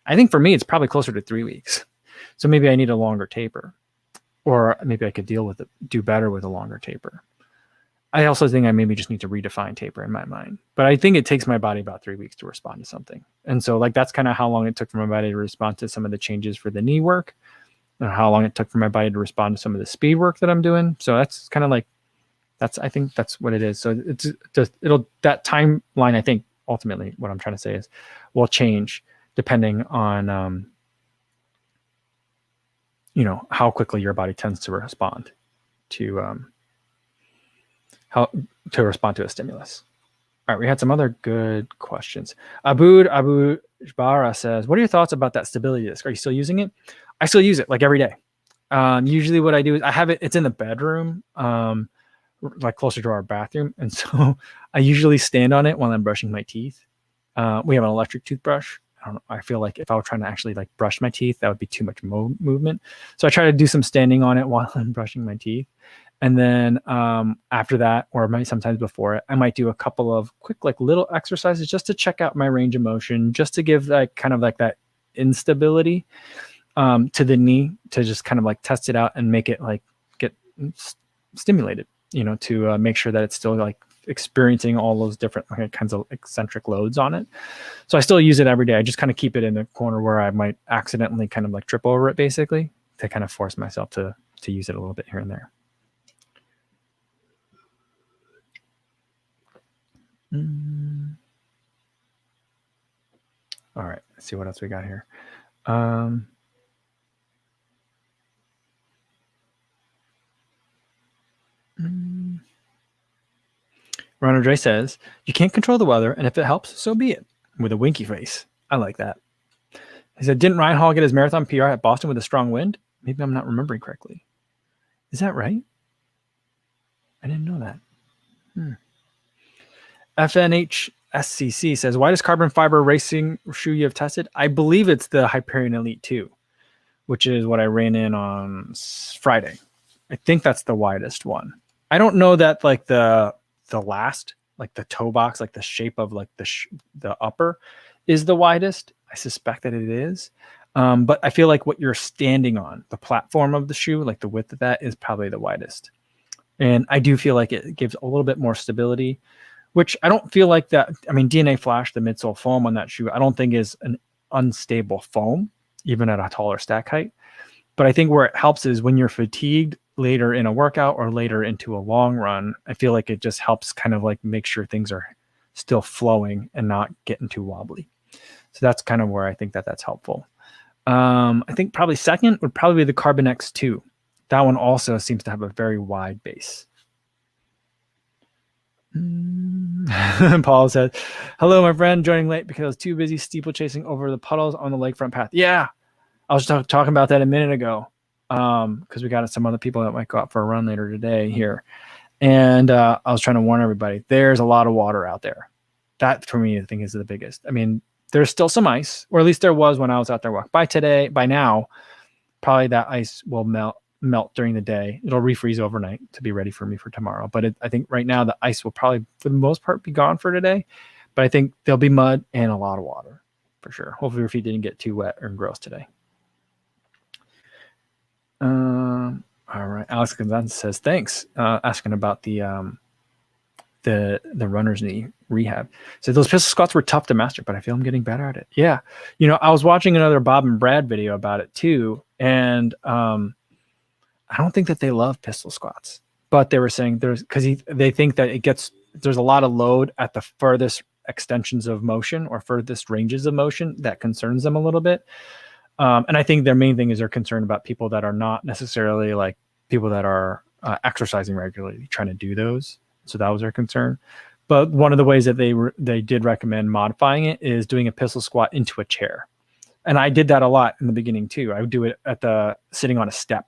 I think for me, it's probably closer to 3 weeks. So maybe I need a longer taper, or maybe I could do better with a longer taper. I also think I maybe just need to redefine taper in my mind, but I think it takes my body about 3 weeks to respond to something. And so like, that's kind of how long it took for my body to respond to some of the changes for the knee work, and how long it took for my body to respond to some of the speed work that I'm doing. So that's kind of like, I think that's what it is. So it's just, that timeline, I think ultimately what I'm trying to say is will change depending on, how quickly your body tends to respond to, respond to a stimulus. All right. We had some other good questions. Abu Jbara says, what are your thoughts about that stability disc? Are you still using it? I still use it like every day. Usually what I do is I have it, it's in the bedroom, like closer to our bathroom. And so I usually stand on it while I'm brushing my teeth. We have an electric toothbrush. I don't know. I feel like if I were trying to actually like brush my teeth, that would be too much movement. So I try to do some standing on it while I'm brushing my teeth. And then after that, or maybe sometimes before it, I might do a couple of quick, like little exercises just to check out my range of motion, just to give like kind of like that instability to the knee, to just kind of like test it out and make it like get stimulated, to make sure that it's still like experiencing all those different kinds of eccentric loads on it. So I still use it every day. I just kind of keep it in the corner where I might accidentally kind of like trip over it, basically, to kind of force myself to use it a little bit here and there. All right, let's see what else we got here. Ronald Dre says, you can't control the weather, and if it helps, so be it, with a winky face. I like that. He said, didn't Ryan Hall get his marathon PR at Boston with a strong wind? Maybe I'm not remembering correctly. Is that right? I didn't know that. FNHSCC says, why does carbon fiber racing shoe you have tested? I believe it's the Hyperion Elite 2, which is what I ran in on Friday. I think that's the widest one. I don't know that like the last, like the toe box, like the shape of like the upper is the widest. I suspect that it is. But I feel like what you're standing on, the platform of the shoe, like the width of that is probably the widest. And I do feel like it gives a little bit more stability, which I don't feel like that. I mean, DNA Flash, the midsole foam on that shoe, I don't think is an unstable foam, even at a taller stack height. But I think where it helps is when you're fatigued later in a workout or later into a long run, I feel like it just helps kind of like make sure things are still flowing and not getting too wobbly. So that's kind of where I think that's helpful. I think probably second would probably be the Carbon X2. That one also seems to have a very wide base. Paul says, hello, my friend, joining late because I was too busy steeplechasing over the puddles on the lakefront path. Yeah, I was talking about that a minute ago because we got some other people that might go out for a run later today here. And I was trying to warn everybody, there's a lot of water out there. That, for me, I think is the biggest. I mean, there's still some ice, or at least there was when I was out there walking. By now, probably that ice will melt during the day. It'll refreeze overnight to be ready for me for tomorrow. But I think right now the ice will probably, for the most part, be gone for today. But I think there'll be mud and a lot of water for sure. Hopefully your feet didn't get too wet or gross today. All right. Alex Gonzalez says, thanks. Asking about the runner's knee rehab. So those pistol squats were tough to master, but I feel I'm getting better at it. Yeah. I was watching another Bob and Brad video about it too. And I don't think that they love pistol squats, but they were saying they think that there's a lot of load at the furthest extensions of motion or furthest ranges of motion that concerns them a little bit. And I think their main thing is they're concerned about people that are not necessarily like people that are exercising regularly, trying to do those. So that was their concern. But one of the ways that they did recommend modifying it is doing a pistol squat into a chair. And I did that a lot in the beginning too. I would do it sitting on a step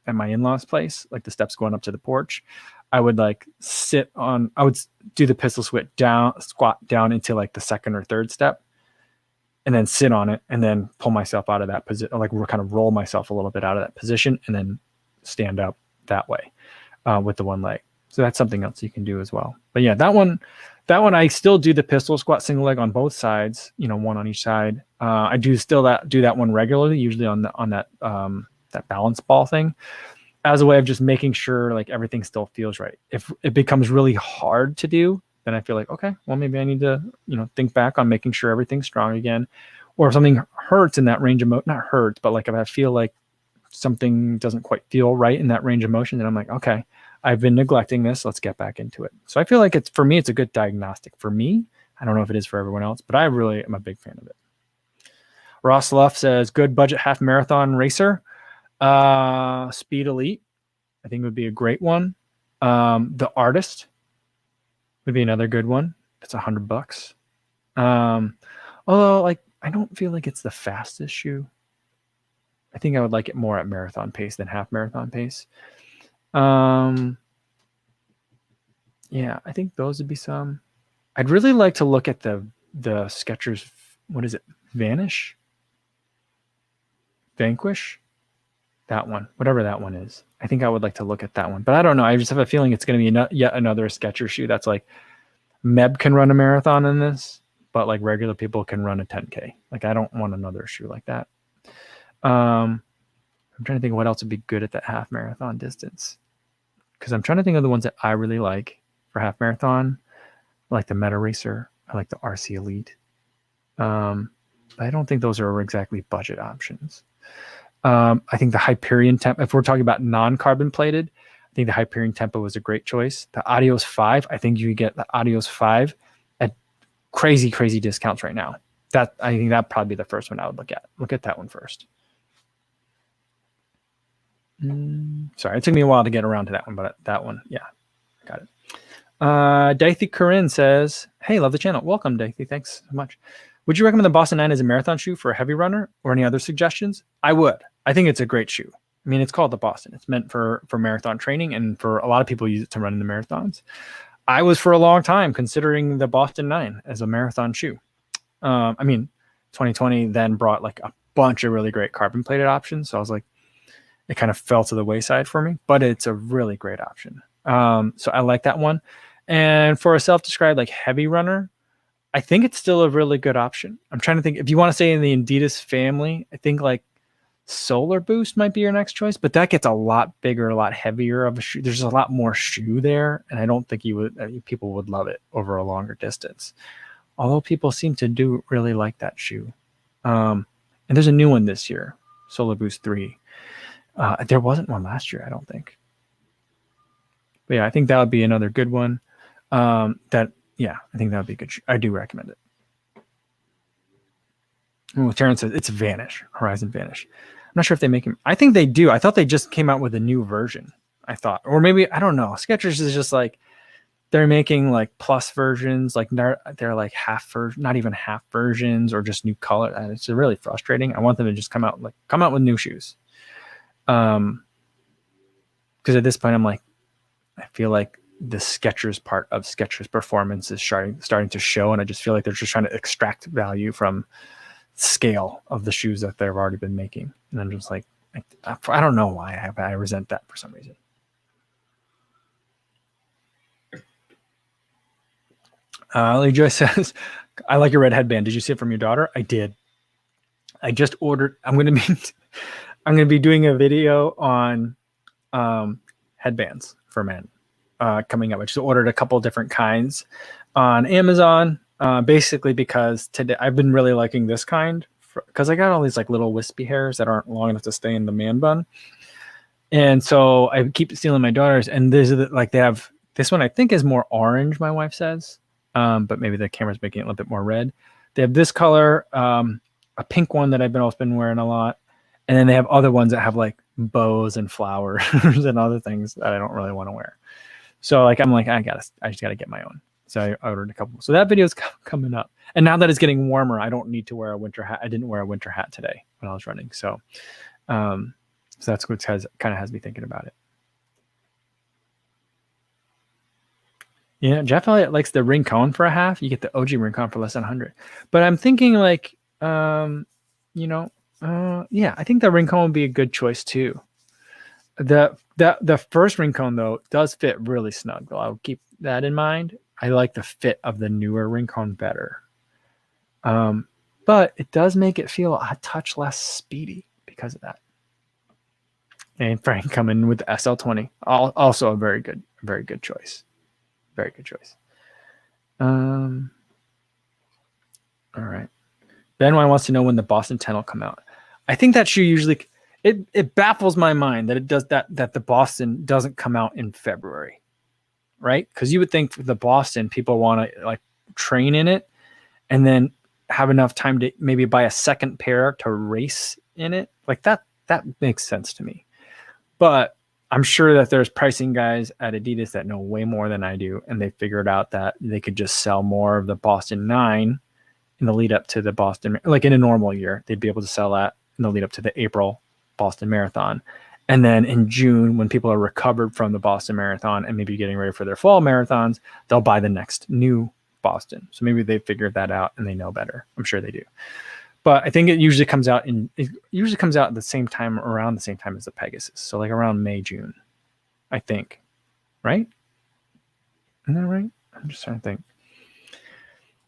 at my in-laws place, like the steps going up to the porch. I would I would do the pistol squat down into like the second or third step, and then sit on it, and then pull myself out of that position, like kind of roll myself a little bit out of that position, and then stand up that way with the one leg. So that's something else you can do as well. But yeah, that one I still do the pistol squat single leg on both sides, one on each side. I do still do that one regularly, usually on that balance ball thing, as a way of just making sure like everything still feels right. If it becomes really hard to do, then I feel like, okay, well, maybe I need to, think back on making sure everything's strong again. Or if something hurts in that range of motion, not hurts, but like if I feel like something doesn't quite feel right in that range of motion, then I'm like, okay, I've been neglecting this. Let's get back into it. So I feel like for me, it's a good diagnostic. For me, I don't know if it is for everyone else, but I really am a big fan of it. Ross Luff says, good budget half marathon racer. Speed Elite, I think would be a great one. The Artist would be another good one. It's $100. Although like I don't feel like it's the fastest shoe. I think I would like it more at marathon pace than half marathon pace. Yeah, I think those would be some. I'd really like to look at the Skechers. What is it? Vanquish. That one, whatever that one is. I think I would like to look at that one, but I don't know. I just have a feeling it's going to be yet another Skechers shoe that's like Meb can run a marathon in this, but like regular people can run a 10K. Like I don't want another shoe like that. I'm trying to think of what else would be good at that half marathon distance, because I'm trying to think of the ones that I really like for half marathon. I like the Meta Racer. I like the RC Elite. But I don't think those are exactly budget options. I think the Hyperion Tempo, if we're talking about non-carbon plated, I think the Hyperion Tempo was a great choice. The Adios 5, I think you get the Adios 5 at crazy, crazy discounts right now. I think that'd probably be the first one I would look at. Look at that one first. Sorry, it took me a while to get around to that one, but that one, yeah, I got it. Daithy Corinne says, hey, love the channel. Welcome, Daithy. Thanks so much. Would you recommend the Boston 9 as a marathon shoe for a heavy runner, or any other suggestions? I would. I think it's a great shoe. I mean, it's called the Boston. It's meant for marathon training, and for a lot of people use it to run in the marathons. I was for a long time considering the Boston 9 as a marathon shoe. 2020 then brought like a bunch of really great carbon plated options. So I was like, it kind of fell to the wayside for me, but it's a really great option. So I like that one. And for a self-described like heavy runner, I think it's still a really good option. I'm trying to think, if you want to say in the Adidas family, I think like Solar Boost might be your next choice, but that gets a lot bigger, a lot heavier of a shoe. There's a lot more shoe there, and I don't think people would love it over a longer distance. Although people seem to really like that shoe. And there's a new one this year, Solar Boost 3. There wasn't one last year, I don't think. But yeah, I think that would be another good one. I think that would be good. I do recommend it. Oh, Terrence says it's Vanish, Horizon Vanish. I'm not sure if they make them. I think they do. I thought they just came out with a new version. I thought, or maybe I don't know. Skechers is just like they're making like plus versions, like they're like half version, not even half versions, or just new color. And it's really frustrating. I want them to just come out with new shoes. Because at this point, I'm like, I feel like the Skechers part of Skechers performance is starting to show, and I just feel like they're just trying to extract value from scale of the shoes that they've already been making. And I'm just like, I don't know why I resent that for some reason. Lee Joy says, I like your red headband. Did you see it from your daughter? I did. I just ordered. I'm going to be doing a video on headbands for men coming up. I just ordered a couple different kinds on Amazon, basically because today I've been really liking this kind because I got all these like little wispy hairs that aren't long enough to stay in the man bun. And so I keep stealing my daughter's, and they have this one I think is more orange, my wife says, but maybe the camera's making it a little bit more red. They have this color, a pink one that I've also been wearing a lot, and then they have other ones that have like bows and flowers and other things that I don't really want to wear. So like I'm like I just gotta get my own. So I ordered a couple. So that video is coming up. And now that it's getting warmer, I don't need to wear a winter hat. I didn't wear a winter hat today when I was running. So so that's what kind of has me thinking about it. Yeah, Jeff Elliott likes the ring cone for a half. You get the OG ring cone for less than 100. But I'm thinking like, yeah, I think the ring cone would be a good choice too. The first ring cone though does fit really snug. I'll keep that in mind. I like the fit of the newer ring cone better. But it does make it feel a touch less speedy because of that. And Frank coming with the SL20, also a very good choice. Very good choice. All right. Ben wants to know when the Boston 10 will come out. I think that shoe usually it baffles my mind that it does that the Boston doesn't come out in February, right? Because you would think for the Boston people want to like train in it and then have enough time to maybe buy a second pair to race in it. Like that makes sense to me. But I'm sure that there's pricing guys at Adidas that know way more than I do, and they figured out that they could just sell more of the Boston 9 in the lead up to the Boston, like in a normal year, they'd be able to sell that in the lead up to the April Boston Marathon. And then in June, when people are recovered from the Boston Marathon and maybe getting ready for their fall marathons, they'll buy the next new Boston. So maybe they figured that out and they know better. I'm sure they do. But I think it usually comes out at the same time, around the same time as the Pegasus. So like around May, June, I think. Right? Isn't that right? I'm just trying to think.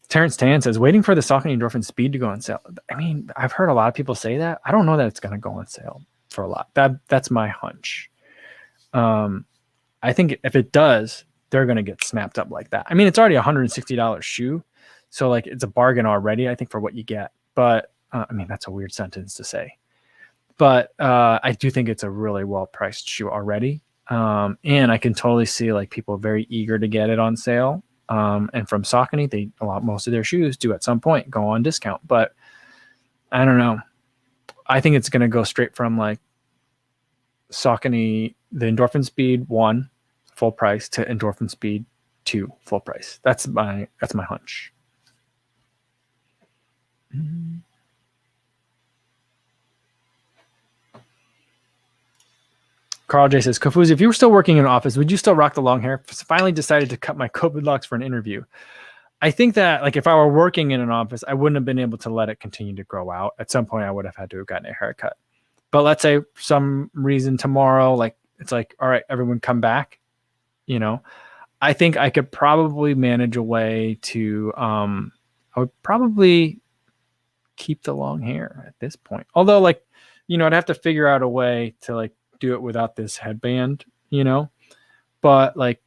Terrence Tan says, waiting for the Saucony Endorphin Speed to go on sale. I mean, I've heard a lot of people say that. I don't know that it's going to go on sale for a lot. That's my hunch. I think if it does, they're going to get snapped up like that. I mean, it's already a $160 shoe. So like it's a bargain already, I think, for what you get. But I mean, that's a weird sentence to say. But I do think it's a really well-priced shoe already. And I can totally see like people very eager to get it on sale. And from Saucony, most of their shoes do at some point go on discount. But I don't know. I think it's going to go straight from like Saucony, the Endorphin Speed 1 full price to Endorphin Speed 2 full price. That's my hunch. Carl J says, Kofuzi, if you were still working in an office, would you still rock the long hair? Finally decided to cut my COVID locks for an interview. I think that like if I were working in an office, I wouldn't have been able to let it continue to grow out. At some point, I would have had to have gotten a haircut. But let's say some reason tomorrow, like it's like, all right, everyone come back. You know, I think I could probably manage a way to, I would probably keep the long hair at this point. Although like, I'd have to figure out a way to like do it without this headband, but like,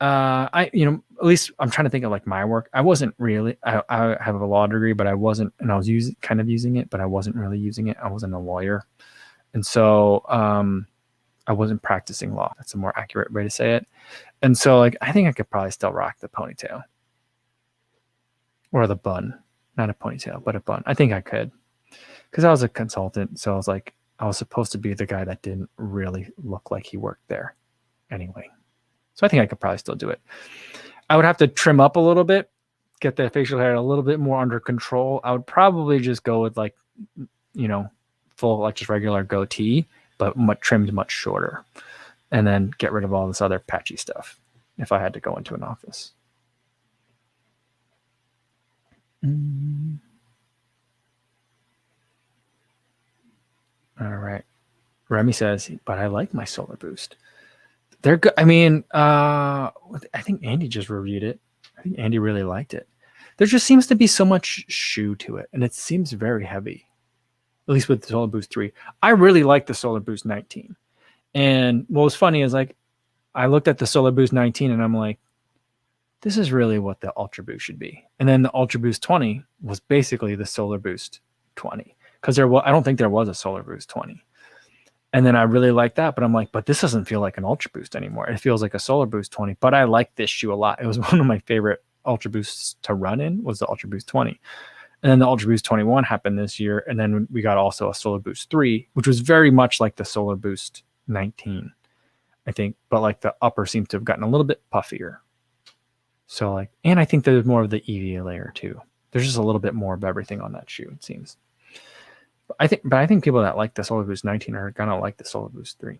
at least I'm trying to think of like my work. I wasn't really, I have a law degree, but I wasn't, and I was kind of using it, but I wasn't really using it. I wasn't a lawyer. And so, I wasn't practicing law. That's a more accurate way to say it. And so like, I think I could probably still rock the ponytail or the bun, not a ponytail, but a bun. I think I could. because I was a consultant. So I was like, I was supposed to be the guy that didn't really look like he worked there anyway. So I think I could probably still do it. I would have to trim up a little bit, get the facial hair a little bit more under control. I would probably just go with like, full, like just regular goatee, but trimmed much shorter, and then get rid of all this other patchy stuff if I had to go into an office. All right. Remy says, but I like my Solar Boost. They're good. I mean, I think Andy just reviewed it. I think Andy really liked it. There just seems to be so much shoe to it, and it seems very heavy, at least with the Solar Boost 3. I really like the Solar Boost 19. And what was funny is like, I looked at the Solar Boost 19 and I'm like, this is really what the Ultra Boost should be. And then the Ultra Boost 20 was basically the Solar Boost 20, because I don't think there was a Solar Boost 20. And then I really like that, but I'm like, but this doesn't feel like an Ultra Boost anymore. It feels like a Solar Boost 20, but I like this shoe a lot. It was one of my favorite Ultra Boosts to run in, was the Ultra Boost 20. And then the Ultra Boost 21 happened this year. And then we got also a Solar Boost 3, which was very much like the Solar Boost 19, I think, but like the upper seems to have gotten a little bit puffier. So like, and I think there's more of the EVA layer too. There's just a little bit more of everything on that shoe, it seems. But I think people that like the Solar Boost 19 are gonna like the Solar Boost 3.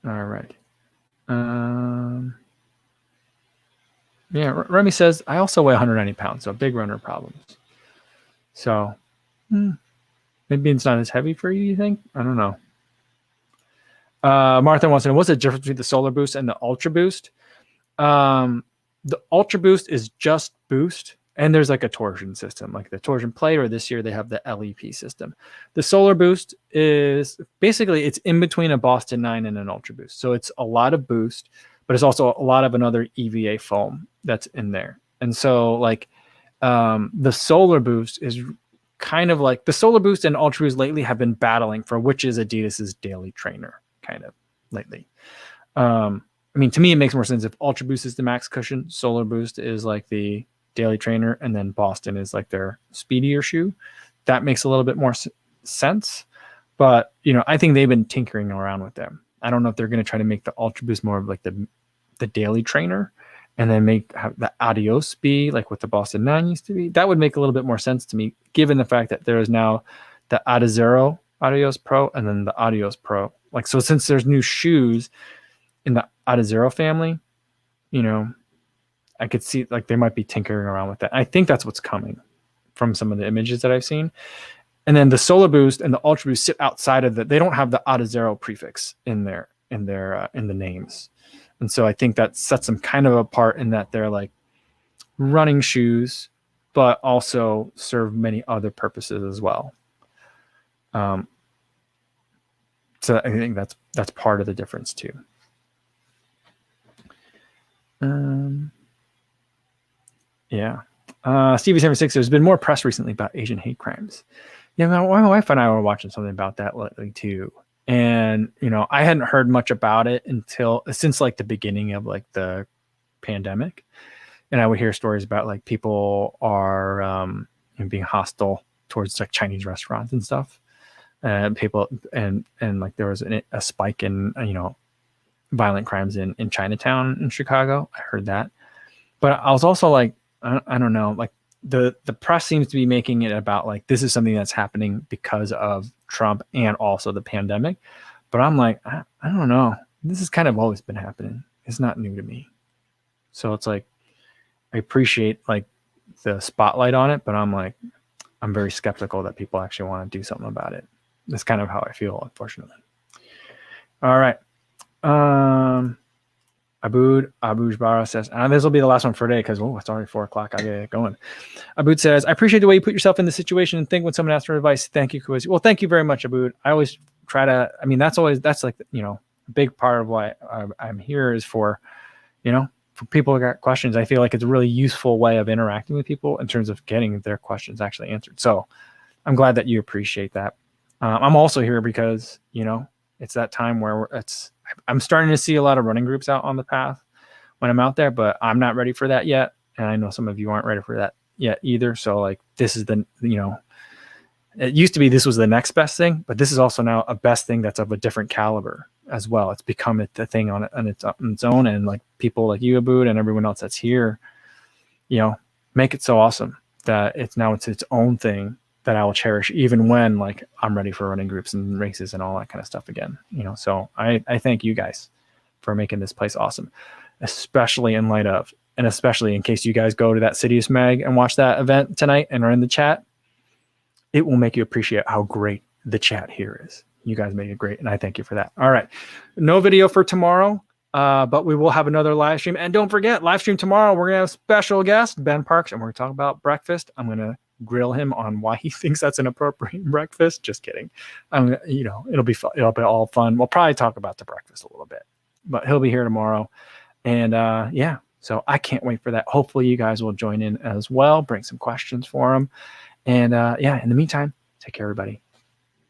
All right. Yeah, Remy says, I also weigh 190 pounds, so big runner problems. So maybe it's not as heavy for you think? I don't know. Martha wants to know, what's the difference between the Solar Boost and the Ultra Boost? The Ultra Boost is just boost, and there's like a torsion system, like the torsion plate, or this year they have the LEP system. The Solar Boost is basically, it's in between a Boston 9 and an Ultra Boost. So it's a lot of boost, but it's also a lot of another EVA foam that's in there. And so like the Solar Boost is kind of like, the Solar Boost and Ultra Boost lately have been battling for which is Adidas's daily trainer kind of lately. I mean, to me, it makes more sense if Ultra Boost is the max cushion, Solar Boost is like the daily trainer, and then Boston is like their speedier shoe. That makes a little bit more sense. But, I think they've been tinkering around with them. I don't know if they're going to try to make the Ultra Boost more of like the daily trainer, and then have the Adios be like what the Boston 9 used to be. That would make a little bit more sense to me, given the fact that there is now the Adizero Adios Pro and then the Adios Pro. Like, so since there's new shoes in the Adizero family, I could see like they might be tinkering around with that. I think that's what's coming from some of the images that I've seen. And then the Solar Boost and the Ultra Boost sit outside of they don't have the Adizero prefix in the names. And so I think that sets them kind of apart in that they're like running shoes, but also serve many other purposes as well. So I think that's part of the difference too. Yeah. Stevie76, there's been more press recently about Asian hate crimes. Yeah, my wife and I were watching something about that lately too. And, I hadn't heard much about it since like the beginning of like the pandemic. And I would hear stories about like people are being hostile towards like Chinese restaurants and stuff. And people and like there was a spike in, violent crimes in Chinatown in Chicago. I heard that. But I was also like, I don't know, like the press seems to be making it about like this is something that's happening because of Trump and also the pandemic. But I'm like, I don't know. This has kind of always been happening. It's not new to me. So it's like, I appreciate like the spotlight on it, but I'm like, I'm very skeptical that people actually want to do something about it. That's kind of how I feel, unfortunately. All right. Abu Jabara says, and this will be the last one for today because it's already 4:00. I gotta get going. Abud says, I appreciate the way you put yourself in this situation and think when someone asks for advice. Thank you, Kofuzi. Well, thank you very much, Abud. I always try to, that's like, a big part of why I'm here is for people who got questions. I feel like it's a really useful way of interacting with people in terms of getting their questions actually answered. So I'm glad that you appreciate that. I'm also here because, it's that time where I'm starting to see a lot of running groups out on the path. when I'm out there, but I'm not ready for that yet. And I know some of you aren't ready for that yet either. So like, this is the, it used to be this was the next best thing, but this is also now a best thing that's of a different caliber as well. It's become the thing on its own. And like people like you, Abood, and everyone else that's here, make it so awesome that it's its own thing that I will cherish, even when like I'm ready for running groups and races and all that kind of stuff again. So I thank you guys for making this place awesome, especially in light of, and especially in case you guys go to that Sidious Mag and watch that event tonight and are in the chat, it will make you appreciate how great the chat here is. You guys make it great, and I thank you for that. All right. No video for tomorrow, but we will have another live stream. And don't forget, live stream tomorrow, we're going to have a special guest, Ben Parks, and we're going to talk about breakfast. I'm going to grill him on why he thinks that's an appropriate breakfast. Just kidding. It'll be fun. It'll be all fun. We'll probably talk about the breakfast a little bit, but he'll be here tomorrow. And so I can't wait for that. Hopefully you guys will join in as well. Bring some questions for him. And in the meantime, take care, everybody.